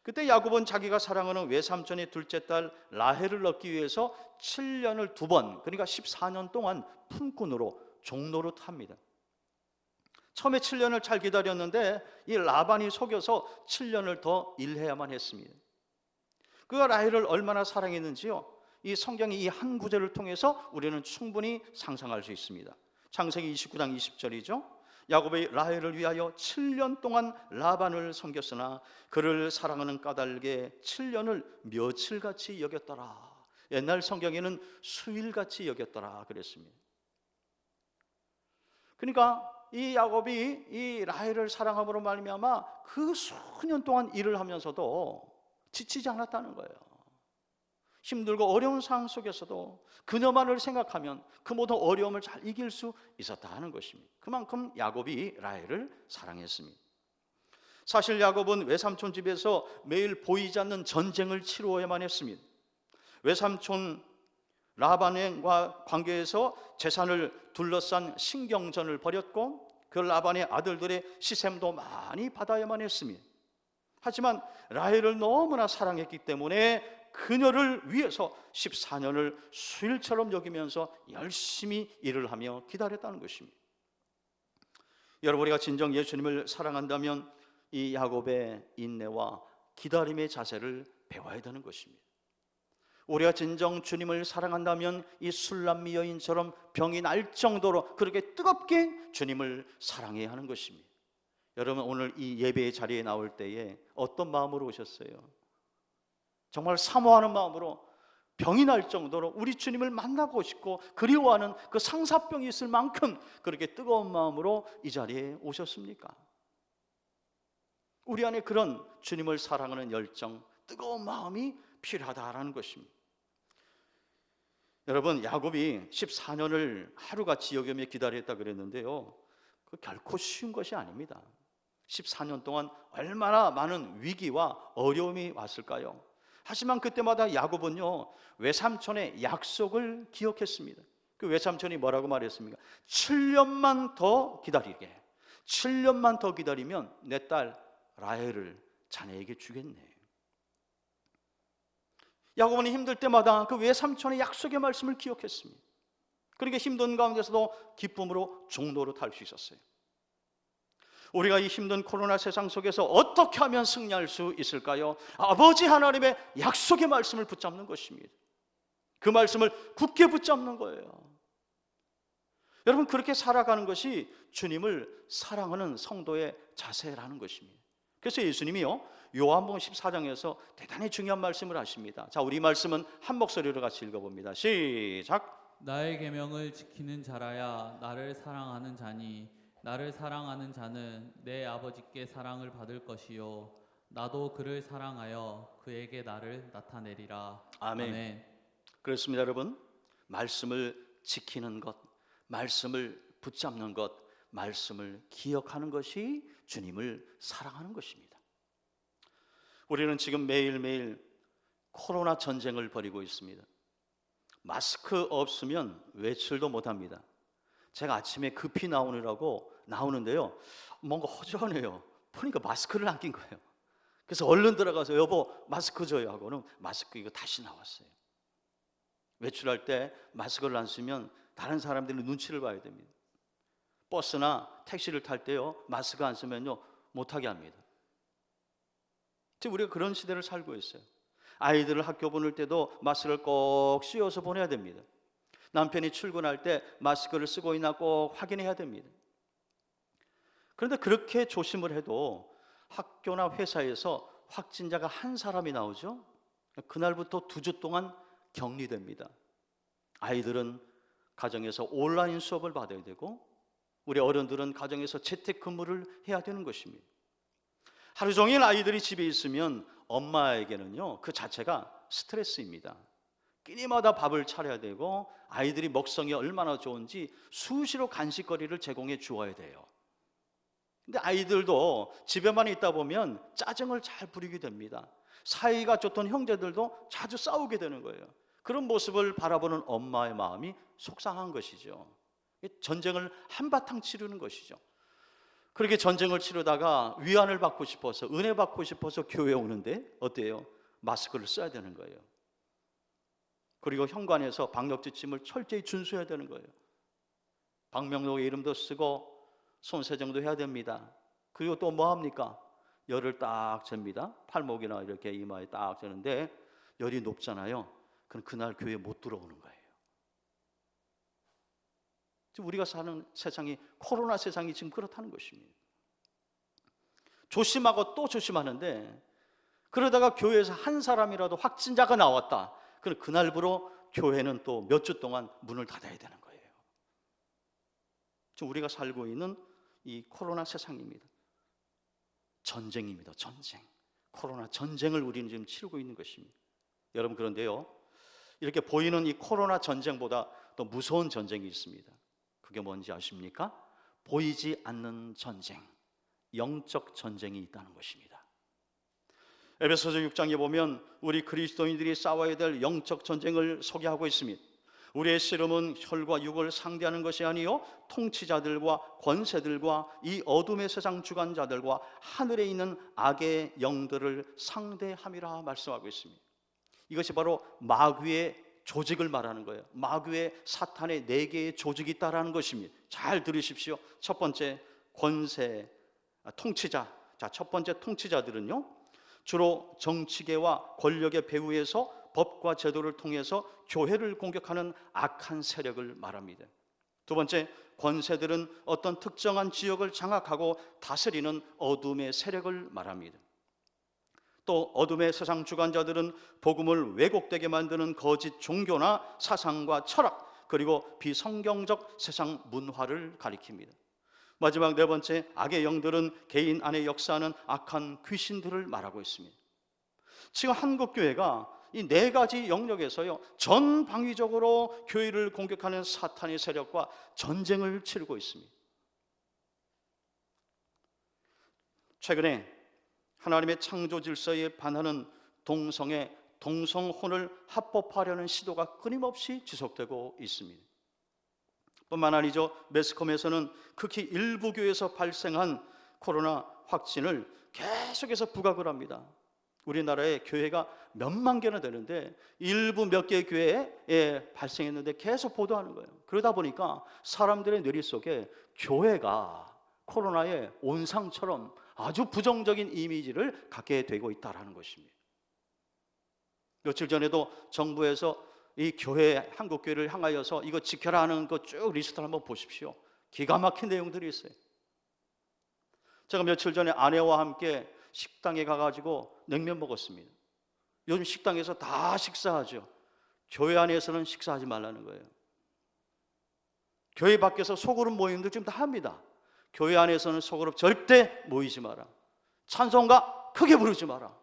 그때 야곱은 자기가 사랑하는 외삼촌의 둘째 딸 라헬을 얻기 위해서 7년을 2번, 그러니까 14년 동안 품꾼으로 종노릇합니다. 처음에 7년을 잘 기다렸는데 이 라반이 속여서 7년을 더 일해야만 했습니다. 그가 라헬을 얼마나 사랑했는지요, 이 성경의 이 한 구절을 통해서 우리는 충분히 상상할 수 있습니다. 창세기 29장 20절이죠. 야곱이 라헬을 위하여 7년 동안 라반을 섬겼으나 그를 사랑하는 까닭에 7년을 며칠같이 여겼더라. 옛날 성경에는 수일같이 여겼더라 그랬습니다. 그러니까 이 야곱이 이 라헬을 사랑함으로 말미암아 그 수년 동안 일을 하면서도 지치지 않았다는 거예요. 힘들고 어려운 상황 속에서도 그녀만을 생각하면 그 모든 어려움을 잘 이길 수 있었다 하는 것입니다. 그만큼 야곱이 라헬을 사랑했습니다. 사실 야곱은 외삼촌 집에서 매일 보이지 않는 전쟁을 치루어야만 했습니다. 외삼촌 라반과 관계에서 재산을 둘러싼 신경전을 벌였고 그 라반의 아들들의 시샘도 많이 받아야만 했습니다. 하지만 라헬을 너무나 사랑했기 때문에 그녀를 위해서 14년을 수일처럼 여기면서 열심히 일을 하며 기다렸다는 것입니다. 여러분, 우리가 진정 예수님을 사랑한다면 이 야곱의 인내와 기다림의 자세를 배워야 되는 것입니다. 우리가 진정 주님을 사랑한다면 이 술람미 여인처럼 병이 날 정도로 그렇게 뜨겁게 주님을 사랑해야 하는 것입니다. 여러분, 오늘 이 예배의 자리에 나올 때에 어떤 마음으로 오셨어요? 정말 사모하는 마음으로 병이 날 정도로 우리 주님을 만나고 싶고 그리워하는 그 상사병이 있을 만큼 그렇게 뜨거운 마음으로 이 자리에 오셨습니까? 우리 안에 그런 주님을 사랑하는 열정, 뜨거운 마음이 필요하다라는 것입니다. 여러분, 야곱이 14년을 하루같이 여기며 기다렸다 그랬는데요, 그 결코 쉬운 것이 아닙니다. 14년 동안 얼마나 많은 위기와 어려움이 왔을까요? 하지만 그때마다 야곱은요, 외삼촌의 약속을 기억했습니다. 그 외삼촌이 뭐라고 말했습니까? 7년만 더 기다리게, 7년만 더 기다리면 내 딸 라헬을 자네에게 주겠네. 야곱은 힘들 때마다 그 외삼촌의 약속의 말씀을 기억했습니다. 그러니까 힘든 가운데서도 기쁨으로 종노릇할 수 있었어요. 우리가 이 힘든 코로나 세상 속에서 어떻게 하면 승리할 수 있을까요? 아버지 하나님의 약속의 말씀을 붙잡는 것입니다. 그 말씀을 굳게 붙잡는 거예요. 여러분, 그렇게 살아가는 것이 주님을 사랑하는 성도의 자세라는 것입니다. 그래서 예수님이요, 요한복음 14장에서 대단히 중요한 말씀을 하십니다. 자, 우리 말씀은 한 목소리로 같이 읽어봅니다. 시작. 나의 계명을 지키는 자라야 나를 사랑하는 자니 나를 사랑하는 자는 내 아버지께 사랑을 받을 것이요 나도 그를 사랑하여 그에게 나를 나타내리라. 아멘. 그렇습니다, 여러분. 말씀을 지키는 것, 말씀을 붙잡는 것, 말씀을 기억하는 것이 주님을 사랑하는 것입니다. 우리는 지금 매일매일 코로나 전쟁을 벌이고 있습니다. 마스크 없으면 외출도 못합니다. 제가 아침에 급히 나오는데요, 뭔가 허전해요. 보니까 마스크를 안 낀 거예요. 그래서 얼른 들어가서 여보 마스크 줘요 하고는 마스크 이거 다시 나왔어요. 외출할 때 마스크를 안 쓰면 다른 사람들은 눈치를 봐야 됩니다. 버스나 택시를 탈 때요, 마스크 안 쓰면요 못하게 합니다. 지금 우리가 그런 시대를 살고 있어요. 아이들을 학교 보낼 때도 마스크를 꼭 씌워서 보내야 됩니다. 남편이 출근할 때 마스크를 쓰고 있나 꼭 확인해야 됩니다. 그런데 그렇게 조심을 해도 학교나 회사에서 확진자가 한 사람이 나오죠. 그날부터 2주 동안 격리됩니다. 아이들은 가정에서 온라인 수업을 받아야 되고 우리 어른들은 가정에서 재택근무를 해야 되는 것입니다. 하루 종일 아이들이 집에 있으면 엄마에게는요 그 자체가 스트레스입니다. 끼니마다 밥을 차려야 되고 아이들이 먹성이 얼마나 좋은지 수시로 간식거리를 제공해 주어야 돼요. 근데 아이들도 집에만 있다 보면 짜증을 잘 부리게 됩니다. 사이가 좋던 형제들도 자주 싸우게 되는 거예요. 그런 모습을 바라보는 엄마의 마음이 속상한 것이죠. 전쟁을 한바탕 치르는 것이죠. 그렇게 전쟁을 치르다가 위안을 받고 싶어서, 은혜 받고 싶어서 교회에 오는데 어때요? 마스크를 써야 되는 거예요. 그리고 현관에서 방역지침을 철저히 준수해야 되는 거예요. 방명록의 이름도 쓰고 손세정도 해야 됩니다. 그리고 또 뭐 합니까? 열을 딱 잽니다. 팔목이나 이렇게 이마에 딱 재는데 열이 높잖아요. 그럼 그날 교회에 못 들어오는 거예요. 지금 우리가 사는 세상이, 코로나 세상이 지금 그렇다는 것입니다. 조심하고 또 조심하는데 그러다가 교회에서 한 사람이라도 확진자가 나왔다. 그럼 그날부로 교회는 또 몇 주 동안 문을 닫아야 되는 거예요. 지금 우리가 살고 있는 이 코로나 세상입니다. 전쟁입니다. 전쟁. 코로나 전쟁을 우리는 지금 치르고 있는 것입니다. 여러분, 그런데요, 이렇게 보이는 이 코로나 전쟁보다 또 무서운 전쟁이 있습니다. 그게 뭔지 아십니까? 보이지 않는 전쟁, 영적 전쟁이 있다는 것입니다. 에베소서 6장에 보면 우리 그리스도인들이 싸워야 될 영적 전쟁을 소개하고 있습니다. 우리의 씨름은 혈과 육을 상대하는 것이 아니요 통치자들과 권세들과 이 어둠의 세상 주관자들과 하늘에 있는 악의 영들을 상대함이라 말씀하고 있습니다. 이것이 바로 마귀의 조직을 말하는 거예요. 마귀의 사탄의 4개의 조직이 있다라는 것입니다. 잘 들으십시오. 첫 번째, 권세, 통치자. 자, 첫 번째 통치자들은요, 주로 정치계와 권력의 배후에서 법과 제도를 통해서 교회를 공격하는 악한 세력을 말합니다. 두 번째, 권세들은 어떤 특정한 지역을 장악하고 다스리는 어둠의 세력을 말합니다. 또 어둠의 세상 주관자들은 복음을 왜곡되게 만드는 거짓 종교나 사상과 철학, 그리고 비성경적 세상 문화를 가리킵니다. 마지막 네 번째, 악의 영들은 개인 안에 역사하는 악한 귀신들을 말하고 있습니다. 지금 한국교회가 이 4가지 영역에서요 전방위적으로 교회를 공격하는 사탄의 세력과 전쟁을 치르고 있습니다. 최근에 하나님의 창조 질서에 반하는 동성애, 동성혼을 합법화하려는 시도가 끊임없이 지속되고 있습니다. 뿐만 아니죠, 매스컴에서는 극히 일부 교회에서 발생한 코로나 확진을 계속해서 부각을 합니다. 우리나라의 교회가 몇만 개나 되는데 일부 몇 개의 교회에 발생했는데 계속 보도하는 거예요. 그러다 보니까 사람들의 뇌리 속에 교회가 코로나의 온상처럼 아주 부정적인 이미지를 갖게 되고 있다는 것입니다. 며칠 전에도 정부에서 이 교회, 한국 교회를 향하여서 이거 지켜라 하는 거 쭉 리스트를 한번 보십시오. 기가 막힌 내용들이 있어요. 제가 며칠 전에 아내와 함께 식당에 가가지고 냉면 먹었습니다. 요즘 식당에서 다 식사하죠. 교회 안에서는 식사하지 말라는 거예요. 교회 밖에서 소그룹 모임도 지금 다 합니다. 교회 안에서는 소그룹 절대 모이지 마라. 찬송가 크게 부르지 마라.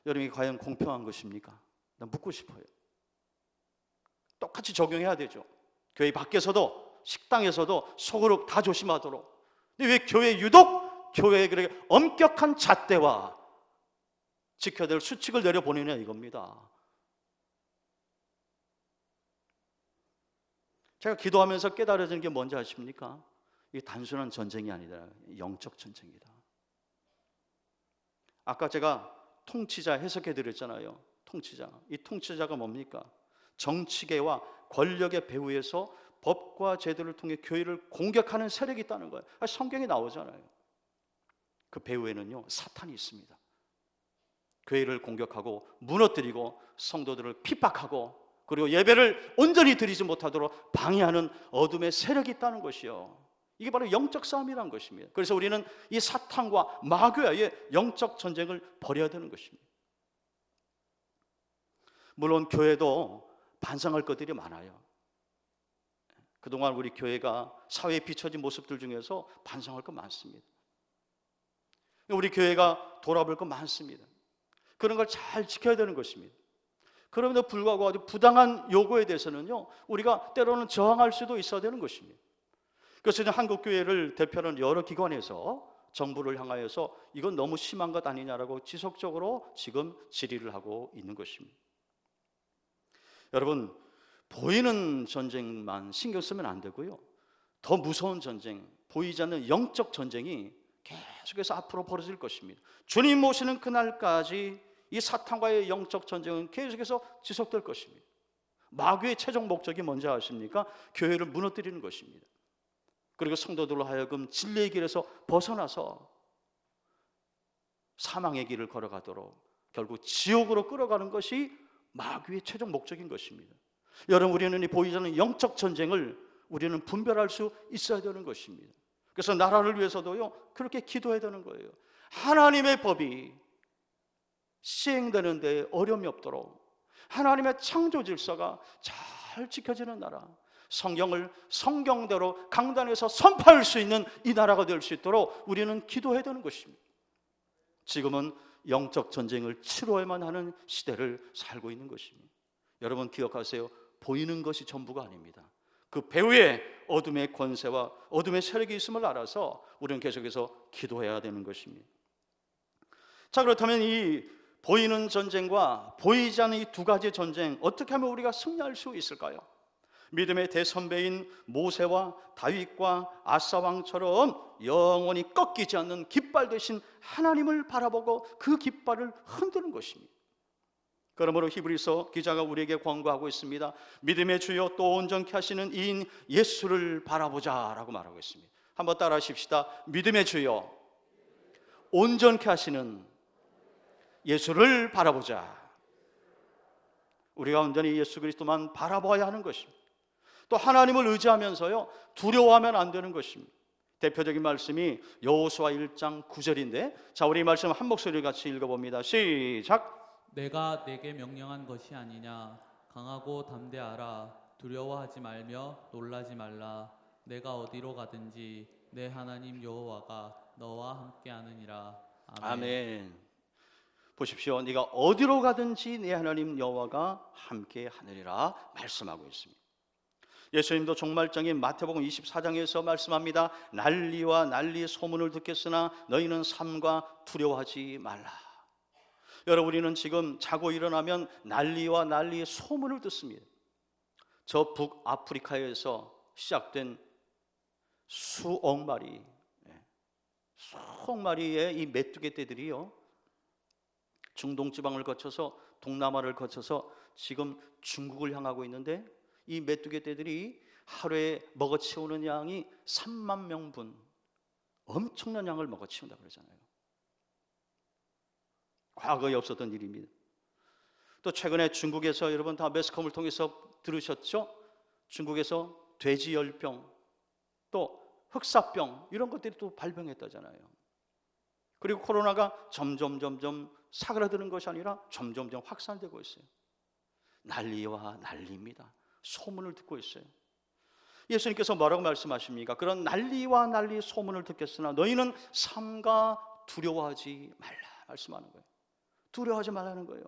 여러분이 과연 공평한 것입니까? 난 묻고 싶어요. 똑같이 적용해야 되죠. 교회 밖에서도 식당에서도 소그룹 다 조심하도록. 근데 왜 교회 유독 교회에 그렇게 엄격한 잣대와 지켜야 될 수칙을 내려보내냐 이겁니다. 제가 기도하면서 깨달아지는 게 뭔지 아십니까? 이게 단순한 전쟁이 아니다. 영적 전쟁이다. 아까 제가 통치자 해석해 드렸잖아요. 통치자. 이 통치자가 뭡니까? 정치계와 권력의 배후에서 법과 제도를 통해 교회를 공격하는 세력이 있다는 거예요. 성경에 나오잖아요. 그 배후에는요 사탄이 있습니다. 교회를 공격하고 무너뜨리고 성도들을 핍박하고 그리고 예배를 온전히 드리지 못하도록 방해하는 어둠의 세력이 있다는 것이요. 이게 바로 영적 싸움이라는 것입니다. 그래서 우리는 이 사탄과 마귀와의 영적 전쟁을 벌여야 되는 것입니다. 물론 교회도 반성할 것들이 많아요. 그동안 우리 교회가 사회에 비춰진 모습들 중에서 반성할 것 많습니다. 우리 교회가 돌아볼 것 많습니다. 그런 걸 잘 지켜야 되는 것입니다. 그럼에도 불구하고 아주 부당한 요구에 대해서는요 우리가 때로는 저항할 수도 있어야 되는 것입니다. 그래서 한국교회를 대표하는 여러 기관에서 정부를 향하여서 이건 너무 심한 것 아니냐라고 지속적으로 지금 질의를 하고 있는 것입니다. 여러분, 보이는 전쟁만 신경 쓰면 안 되고요, 더 무서운 전쟁, 보이지 않는 영적 전쟁이 계속해서 앞으로 벌어질 것입니다. 주님 모시는 그날까지 이 사탄과의 영적 전쟁은 계속해서 지속될 것입니다. 마귀의 최종 목적이 뭔지 아십니까? 교회를 무너뜨리는 것입니다. 그리고 성도들로 하여금 진리의 길에서 벗어나서 사망의 길을 걸어가도록 결국 지옥으로 끌어가는 것이 마귀의 최종 목적인 것입니다. 여러분, 우리는 이 보이지 않는 영적 전쟁을 우리는 분별할 수 있어야 되는 것입니다. 그래서 나라를 위해서도요 그렇게 기도해야 되는 거예요. 하나님의 법이 시행되는 데 어려움이 없도록 하나님의 창조 질서가 잘 지켜지는 나라, 성경을 성경대로 강단에서 선포할 수 있는 이 나라가 될 수 있도록 우리는 기도해야 되는 것입니다. 지금은 영적 전쟁을 치러야만 하는 시대를 살고 있는 것입니다. 여러분 기억하세요. 보이는 것이 전부가 아닙니다. 그 배후에 어둠의 권세와 어둠의 세력이 있음을 알아서 우리는 계속해서 기도해야 되는 것입니다. 자, 그렇다면 이 보이는 전쟁과 보이지 않는 이 두 가지 전쟁, 어떻게 하면 우리가 승리할 수 있을까요? 믿음의 대선배인 모세와 다윗과 아사 왕처럼 영원히 꺾이지 않는 깃발 대신 하나님을 바라보고 그 깃발을 흔드는 것입니다. 그러므로 히브리서 기자가 우리에게 권고하고 있습니다. 믿음의 주여 또 온전케 하시는 이인 예수를 바라보자 라고 말하고 있습니다. 한번 따라 하십시다. 믿음의 주여 온전케 하시는 예수를 바라보자. 우리가 온전히 예수 그리스도만 바라봐야 하는 것입니다. 또 하나님을 의지하면서요 두려워하면 안 되는 것입니다. 대표적인 말씀이 여호수아 1장 9절인데, 자, 우리 말씀 한 목소리 같이 읽어봅니다. 시작. 내가 내게 명령한 것이 아니냐. 강하고 담대하라. 두려워하지 말며 놀라지 말라. 내가 어디로 가든지 내 하나님 여호와가 너와 함께하느니라. 아멘. 아멘. 보십시오. 네가 어디로 가든지 내 하나님 여호와가 함께하느니라 말씀하고 있습니다. 예수님도 종말장인 마태복음 24장에서 말씀합니다. 난리와 난리의 소문을 듣겠으나 너희는 삼가 두려워하지 말라. 여러분, 우리는 지금 자고 일어나면 난리와 난리의 소문을 듣습니다. 저 북아프리카에서 시작된 수억 마리의 이 메뚜기 떼들이요 중동 지방을 거쳐서 동남아를 거쳐서 지금 중국을 향하고 있는데, 이 메뚜기 떼들이 하루에 먹어치우는 양이 3만 명분, 엄청난 양을 먹어치운다 그러잖아요. 과거에 없었던 일입니다. 또 최근에 중국에서 여러분 다 매스컴을 통해서 들으셨죠? 중국에서 돼지열병, 또 흑사병 이런 것들이 또 발병했다잖아요. 그리고 코로나가 점점 사그라드는 것이 아니라 점점 확산되고 있어요. 난리와 난리입니다. 소문을 듣고 있어요. 예수님께서 뭐라고 말씀하십니까? 그런 난리와 난리 소문을 듣겠으나 너희는 삼가 두려워하지 말라 말씀하는 거예요. 두려워하지 말라는 거예요.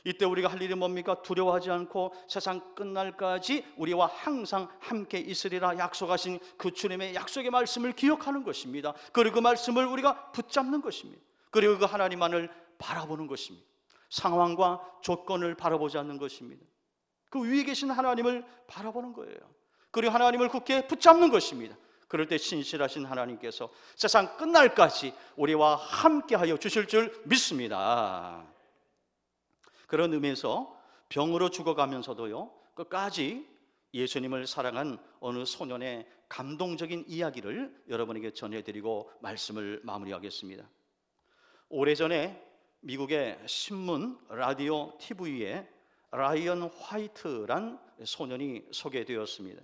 이때 우리가 할 일이 뭡니까? 두려워하지 않고 세상 끝날까지 우리와 항상 함께 있으리라 약속하신 그 주님의 약속의 말씀을 기억하는 것입니다. 그리고 그 말씀을 우리가 붙잡는 것입니다. 그리고 그 하나님만을 바라보는 것입니다. 상황과 조건을 바라보지 않는 것입니다. 그 위에 계신 하나님을 바라보는 거예요. 그리고 하나님을 굳게 붙잡는 것입니다. 그럴 때 신실하신 하나님께서 세상 끝날까지 우리와 함께하여 주실 줄 믿습니다. 그런 의미에서 병으로 죽어가면서도요, 끝까지 예수님을 사랑한 어느 소년의 감동적인 이야기를 여러분에게 전해드리고 말씀을 마무리하겠습니다. 오래전에 미국의 신문, 라디오, TV에 라이언 화이트란 소년이 소개되었습니다.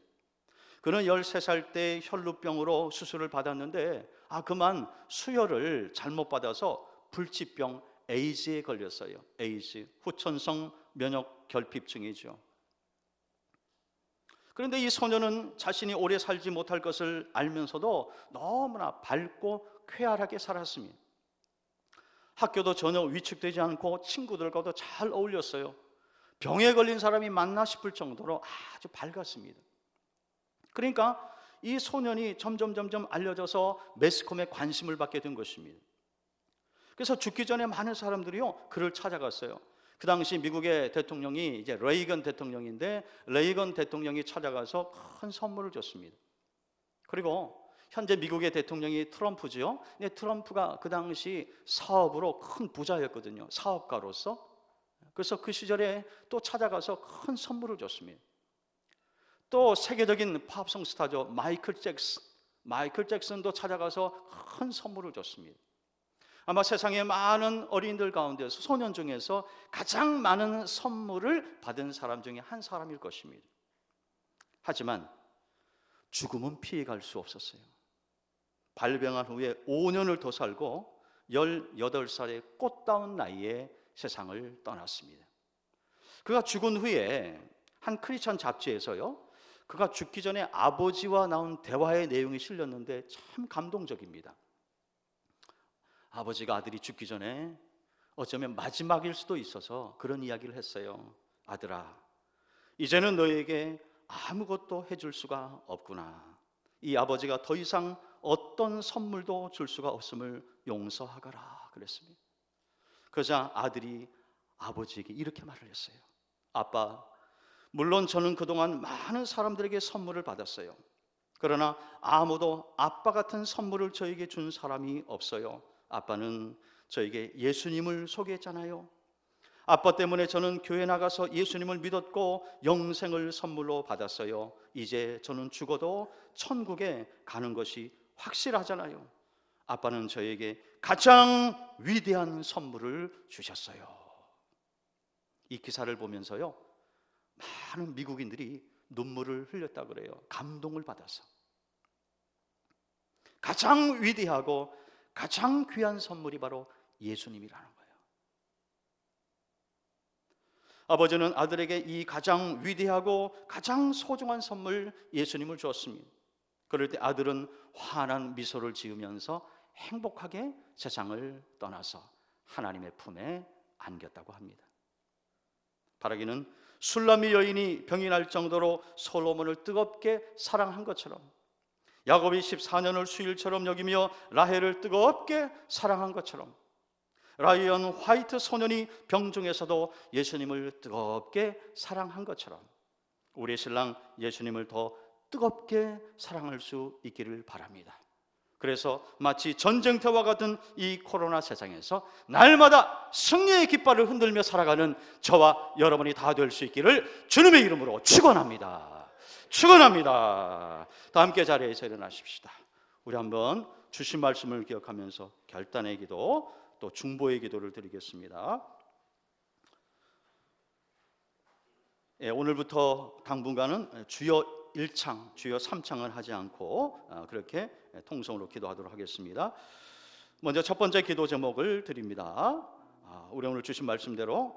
그는 13살 때 혈루병으로 수술을 받았는데 그만 수혈을 잘못 받아서 불치병 에이즈에 걸렸어요. 에이즈, 후천성 면역 결핍증이죠. 그런데 이 소년은 자신이 오래 살지 못할 것을 알면서도 너무나 밝고 쾌활하게 살았습니다. 학교도 전혀 위축되지 않고 친구들과도 잘 어울렸어요. 병에 걸린 사람이 맞나 싶을 정도로 아주 밝았습니다. 그러니까 이 소년이 점점 알려져서 매스컴에 관심을 받게 된 것입니다. 그래서 죽기 전에 많은 사람들이요 그를 찾아갔어요. 그 당시 미국의 대통령이 이제 레이건 대통령인데 레이건 대통령이 찾아가서 큰 선물을 줬습니다. 그리고 현재 미국의 대통령이 트럼프죠. 근데 트럼프가 그 당시 사업으로 큰 부자였거든요. 사업가로서. 그래서 그 시절에 또 찾아가서 큰 선물을 줬습니다. 또 세계적인 팝송 스타죠. 마이클 잭슨도 찾아가서 큰 선물을 줬습니다. 아마 세상의 많은 어린이들 가운데서 소년 중에서 가장 많은 선물을 받은 사람 중에 한 사람일 것입니다. 하지만 죽음은 피해갈 수 없었어요. 발병한 후에 5년을 더 살고 18살의 꽃다운 나이에 세상을 떠났습니다. 그가 죽은 후에 한 크리스천 잡지에서요 그가 죽기 전에 아버지와 나온 대화의 내용이 실렸는데 참 감동적입니다. 아버지가 아들이 죽기 전에 어쩌면 마지막일 수도 있어서 그런 이야기를 했어요. 아들아, 이제는 너에게 아무것도 해줄 수가 없구나. 이 아버지가 더 이상 어떤 선물도 줄 수가 없음을 용서하거라 그랬습니다. 그러자 아들이 아버지에게 이렇게 말을 했어요. 아빠, 물론 저는 그동안 많은 사람들에게 선물을 받았어요. 그러나 아무도 아빠 같은 선물을 저에게 준 사람이 없어요. 아빠는 저에게 예수님을 소개했잖아요. 아빠 때문에 저는 교회 나가서 예수님을 믿었고 영생을 선물로 받았어요. 이제 저는 죽어도 천국에 가는 것이 확실하잖아요. 아빠는 저에게 가장 위대한 선물을 주셨어요. 이 기사를 보면서요 많은 미국인들이 눈물을 흘렸다 그래요. 감동을 받아서. 가장 위대하고 가장 귀한 선물이 바로 예수님이라는 거예요. 아버지는 아들에게 이 가장 위대하고 가장 소중한 선물 예수님을 주었습니다. 그럴 때 아들은 환한 미소를 지으면서 행복하게 세상을 떠나서 하나님의 품에 안겼다고 합니다. 바라기는 술람미 여인이 병이 날 정도로 솔로몬을 뜨겁게 사랑한 것처럼 야곱이 14년을 수일처럼 여기며 라헬을 뜨겁게 사랑한 것처럼 라이언 화이트 소년이 병 중에서도 예수님을 뜨겁게 사랑한 것처럼 우리 신랑 예수님을 더 뜨겁게 사랑할 수 있기를 바랍니다. 그래서 마치 전쟁터와 같은 이 코로나 세상에서 날마다 승리의 깃발을 흔들며 살아가는 저와 여러분이 다 될 수 있기를 주님의 이름으로 축원합니다. 축원합니다. 다 함께 자리에서 일어나십시다. 우리 한번 주신 말씀을 기억하면서 결단의 기도 또 중보의 기도를 드리겠습니다. 오늘부터 당분간은 주여 1창, 주여 3창을 하지 않고 그렇게 통성으로 기도하도록 하겠습니다. 먼저 첫 번째 기도 제목을 드립니다. 우리 오늘 주신 말씀대로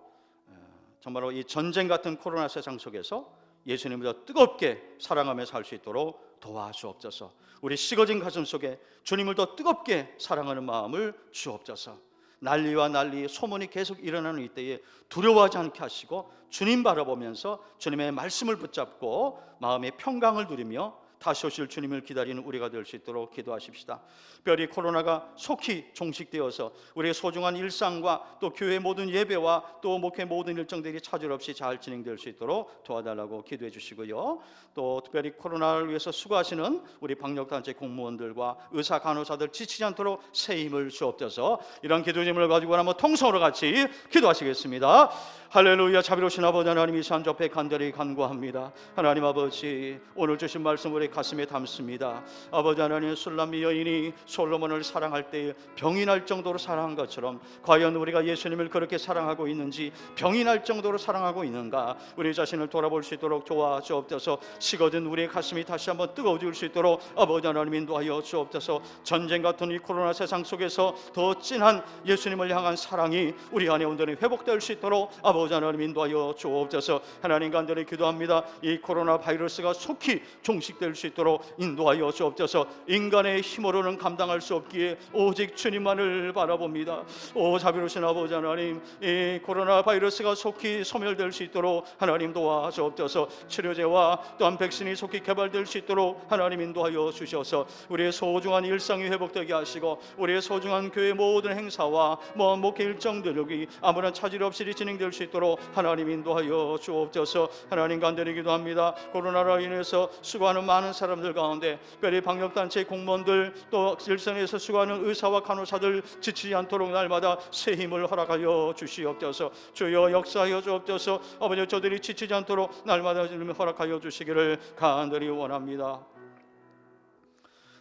정말로 이 전쟁 같은 코로나 세상 속에서 예수님을 더 뜨겁게 사랑하며 살 수 있도록 도와주옵소서. 우리 식어진 가슴 속에 주님을 더 뜨겁게 사랑하는 마음을 주옵소서. 난리와 난리, 소문이 계속 일어나는 이때에 두려워하지 않게 하시고 주님 바라보면서 주님의 말씀을 붙잡고 마음의 평강을 누리며 다시 오실 주님을 기다리는 우리가 될 수 있도록 기도하십시다. 특별히 코로나가 속히 종식되어서 우리의 소중한 일상과 또 교회 모든 예배와 또 목회 모든 일정들이 차질 없이 잘 진행될 수 있도록 도와달라고 기도해 주시고요. 또 특별히 코로나를 위해서 수고하시는 우리 방역단체 공무원들과 의사 간호사들 지치지 않도록 새 힘을 주옵소서. 이런 기도 제목을 가지고 한번 통성으로 같이 기도하시겠습니다. 할렐루야. 자비로우신 아버지 하나님, 이 시간 앞에 간절히 간구합니다. 하나님 아버지, 오늘 주신 말씀 우리 가슴에 담습니다. 아버지 하나님, 술람미 여인이 솔로몬을 사랑할 때 병이 날 정도로 사랑한 것처럼 과연 우리가 예수님을 그렇게 사랑하고 있는지, 병이 날 정도로 사랑하고 있는가, 우리 자신을 돌아볼 수 있도록 도와주옵소서. 식어든 우리의 가슴이 다시 한번 뜨거워질 수 있도록 아버지 하나님 인도하여 주옵소서. 전쟁 같은 이 코로나 세상 속에서 더 진한 예수님을 향한 사랑이 우리 안에 온전히 회복될 수 있도록 아버지 하나님 인도하여 주옵소서. 하나님 간절히 기도합니다. 이 코로나 바이러스가 속히 종식될 수 있도록 인도하여 주옵소서. 인간의 힘으로는 감당할 수 없기에 오직 주님만을 바라봅니다. 오 자비로우신 아버지 하나님, 이 코로나 바이러스가 속히 소멸될 수 있도록 하나님 도와주옵소서. 치료제와 또한 백신이 속히 개발될 수 있도록 하나님 인도하여 주셔서 우리의 소중한 일상이 회복되게 하시고 우리의 소중한 교회 모든 행사와 목회 일정들이 아무런 차질 없이 진행될 수 있도록 하나님 인도하여 주옵소서. 하나님 간절히 기도합니다. 코로나로 인해서 수고하는 많은 사람들 가운데 특별히 방역단체 공무원들, 또 일선에서 수고하는 의사와 간호사들 지치지 않도록 날마다 새 힘을 허락하여 주시옵소서. 주여 역사하여 주옵소서. 아버지, 저들이 지치지 않도록 날마다 주님을 허락하여 주시기를 간절히 원합니다.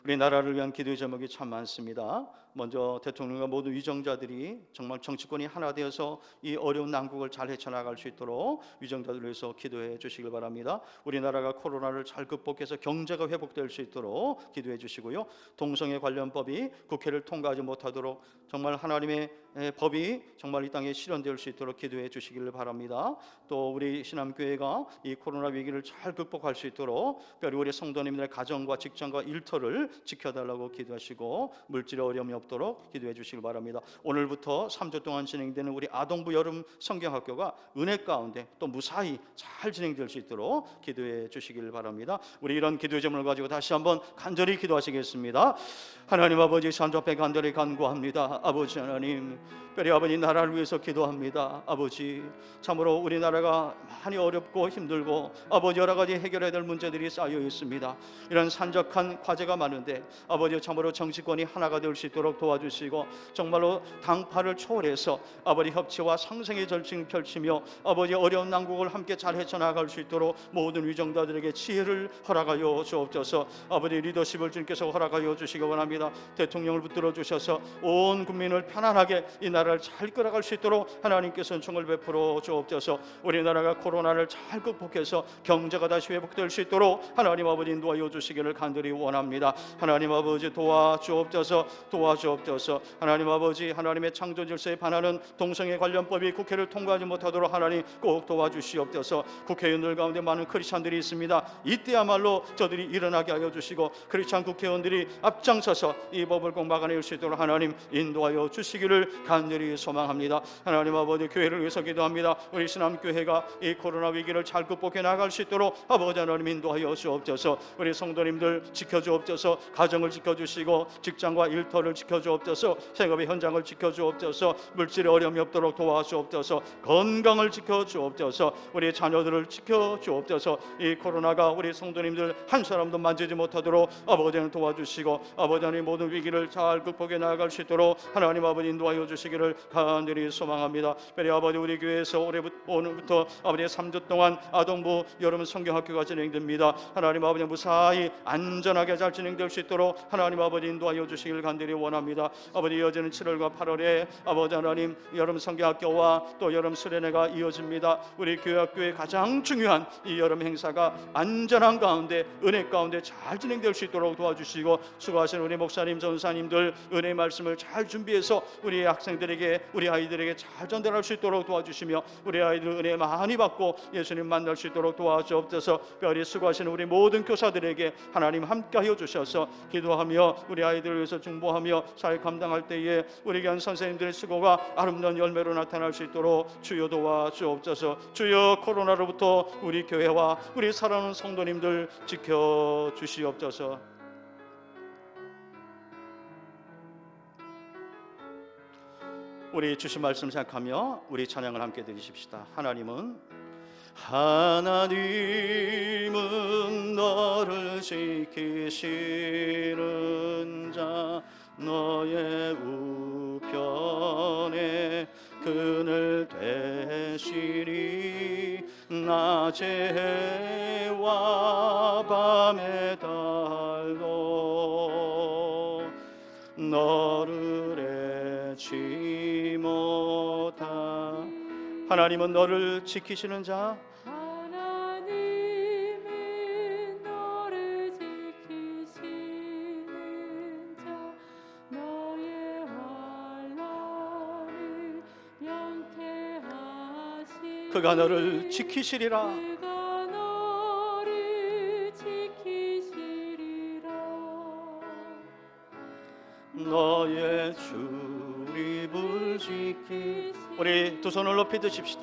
우리 나라를 위한 기도의 제목이 참 많습니다. 먼저 대통령과 모든 위정자들이 정말 정치권이 하나 되어서 이 어려운 난국을 잘 헤쳐나갈 수 있도록 위정자들을 위해서 기도해 주시길 바랍니다. 우리나라가 코로나를 잘 극복해서 경제가 회복될 수 있도록 기도해 주시고요. 동성애 관련 법이 국회를 통과하지 못하도록 정말 하나님의 법이 정말 이 땅에 실현될 수 있도록 기도해 주시기를 바랍니다. 또 우리 신암교회가 이 코로나 위기를 잘 극복할 수 있도록 특별히 우리 성도님들의 가정과 직장과 일터를 지켜달라고 기도하시고 물질의 어려움이 없도록 기도해 주시길 바랍니다. 오늘부터 3주 동안 진행되는 우리 아동부 여름 성경학교가 은혜 가운데 또 무사히 잘 진행될 수 있도록 기도해 주시길 바랍니다. 우리 이런 기도의 제목을 가지고 다시 한번 간절히 기도하시겠습니다. 하나님 아버지, 산 앞에 간절히 간구합니다. 아버지 하나님, 특별히 아버지 나라를 위해서 기도합니다. 아버지, 참으로 우리나라가 많이 어렵고 힘들고 아버지 여러 가지 해결해야 될 문제들이 쌓여 있습니다. 이런 산적한 과제가 많은데 아버지 참으로 정치권이 하나가 될 수 있도록 도와주시고 정말로 당파를 초월해서 아버지 협치와 상생의 절충을 펼치며 아버지 어려운 난국을 함께 잘 헤쳐나갈 수 있도록 모든 위정자들에게 지혜를 허락하여 주옵소서. 아버지 리더십을 주님께서 허락하여 주시기 원합니다. 대통령을 붙들어 주셔서 온 국민을 편안하게 이 나라를 잘 끌어갈 수 있도록 하나님께서 은총을 베풀어 주옵소서. 우리나라가 코로나를 잘 극복해서 경제가 다시 회복될 수 있도록 하나님 아버지 인도하여 주시기를 간절히 원합니다. 하나님 아버지 도와주옵소서. 하나님 아버지, 하나님의 창조 질서에 반하는 동성애 관련법이 국회를 통과하지 못하도록 하나님 꼭 도와주시옵소서. 국회의원들 가운데 많은 크리스찬들이 있습니다. 이때야말로 저들이 일어나게 하여 주시고 크리스찬 국회의원들이 앞장서서 이 법을 꼭 막아낼 수 있도록 하나님 인도하여 주시기를 간절히 소망합니다. 하나님 아버지, 교회를 위해서 기도합니다. 우리 신암교회가 이 코로나 위기를 잘 극복해 나갈 수 있도록 아버지 하나님 인도하여 주옵소서. 우리 성도님들 지켜주옵소서. 가정을 지켜주시고 직장과 일터를 지켜주옵소서. 생업의 현장을 지켜주옵소서. 물질의 어려움이 없도록 도와주옵소서. 건강을 지켜주옵소서. 우리 자녀들을 지켜주옵소서. 이 코로나가 우리 성도님들 한 사람도 만지지 못하도록 아버지는 도와주시고 아버지 하나님 모든 위기를 잘 극복해 나아갈 수 있도록 하나님 아버지 인도하여 주시기를 간절히 소망합니다. 특별히 아버지 우리 교회에서 오늘부터 아버지 3주 동안 아동부 여름 성경학교가 진행됩니다. 하나님 아버지 무사히 안전하게 잘 진행될 수 있도록 하나님 아버지 인도하여 주시기를 간절히 원합니다. 원합니다. 아버지, 이어지는 7월과 8월에 아버지 하나님 여름 성경학교와 또 여름 수련회가 이어집니다. 우리 교회학교의 가장 중요한 이 여름 행사가 안전한 가운데 은혜 가운데 잘 진행될 수 있도록 도와주시고, 수고하신 우리 목사님 전사님들 은혜의 말씀을 잘 준비해서 우리 학생들에게 우리 아이들에게 잘 전달할 수 있도록 도와주시며, 우리 아이들 은혜 많이 받고 예수님 만날 수 있도록 도와주옵소서. 특별히 수고하신 우리 모든 교사들에게 하나님 함께하여 주셔서 기도하며 우리 아이들을 위해서 중보하며 사회 감당할 때에 우리 교회 선생님들의 수고가 아름다운 열매로 나타날 수 있도록 주여 도와주옵소서. 주여, 코로나로부터 우리 교회와 우리 사랑하는 성도님들 지켜주시옵소서. 우리 주신 말씀 생각하며 우리 찬양을 함께 드리십시다. 하나님은 너를 지키시는 자, 너의 우편에 그늘 되시니, 낮의 해와 밤의 달도 너를 해치 못하. 하나님은 너를 지키시는 자, 하나님은 너를 지키시는 자, 너의 환난을 명쾌하시니, 그가 너를 지키시리라. 그가 너를 지키시리라. 너의 출입을 지키. 우리 두 손을 높이 드십시다.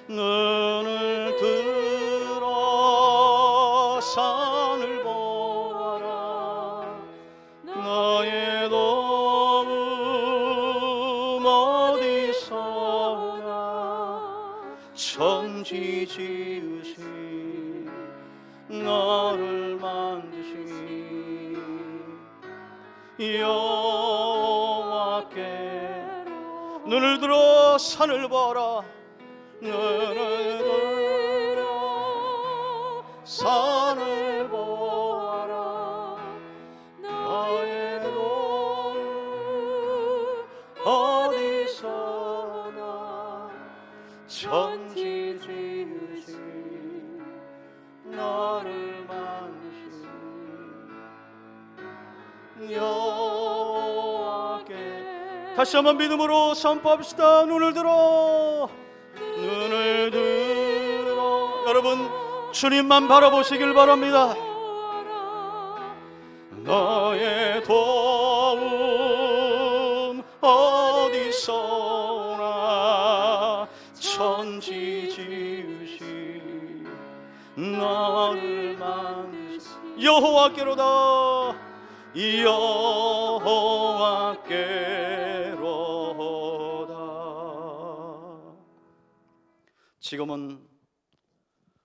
눈을 들어 산을 보아라. 너의 도움 어디서나. 천지 지으신 너를 만드신 여호와께 눈을 들어 산을 보아라. 눈을 들어 산을 보아라. 너의 도움 어디서나. 천지 지으신 너를 만드신 여호와께. 다시 한번 믿음으로 선포합시다. 눈을 들어, 눈을 들어. 여러분, 주님만 바라보시길 바랍니다. 너의 도움 어디서나. 천지 지으신 너를 만드신 여호와께로다. 여호와께로다. 지금은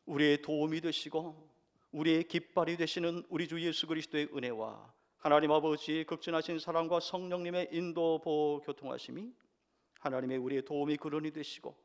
우리의 도움이 되시고 우리의 깃발이 되시는 우리 주 예수 그리스도의 은혜와 하나님 아버지의 극진하신 사랑과 성령님의 인도 보호 교통하심이 하나님의 우리의 도움이 근원이 되시고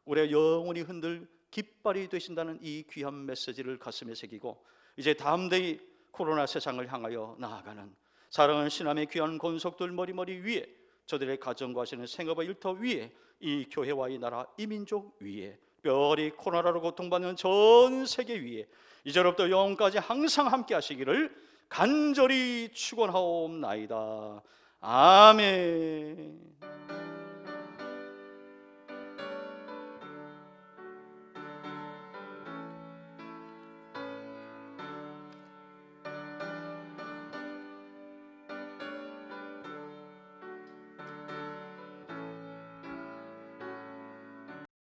우리의 영원히 흔들 깃발이 되신다는 이 귀한 메시지를 가슴에 새기고, 이제 담대히 코로나 세상을 향하여 나아가는 사랑하는 신함의 귀한 권속들 머리머리 위에, 저들의 가정과 하시는 생업의 일터 위에, 이 교회와 이 나라 이 민족 위에, 특별히 코로나로 고통받는 전 세계 위에 이제로부터 영원까지 항상 함께 하시기를 간절히 축원하옵나이다. 아멘.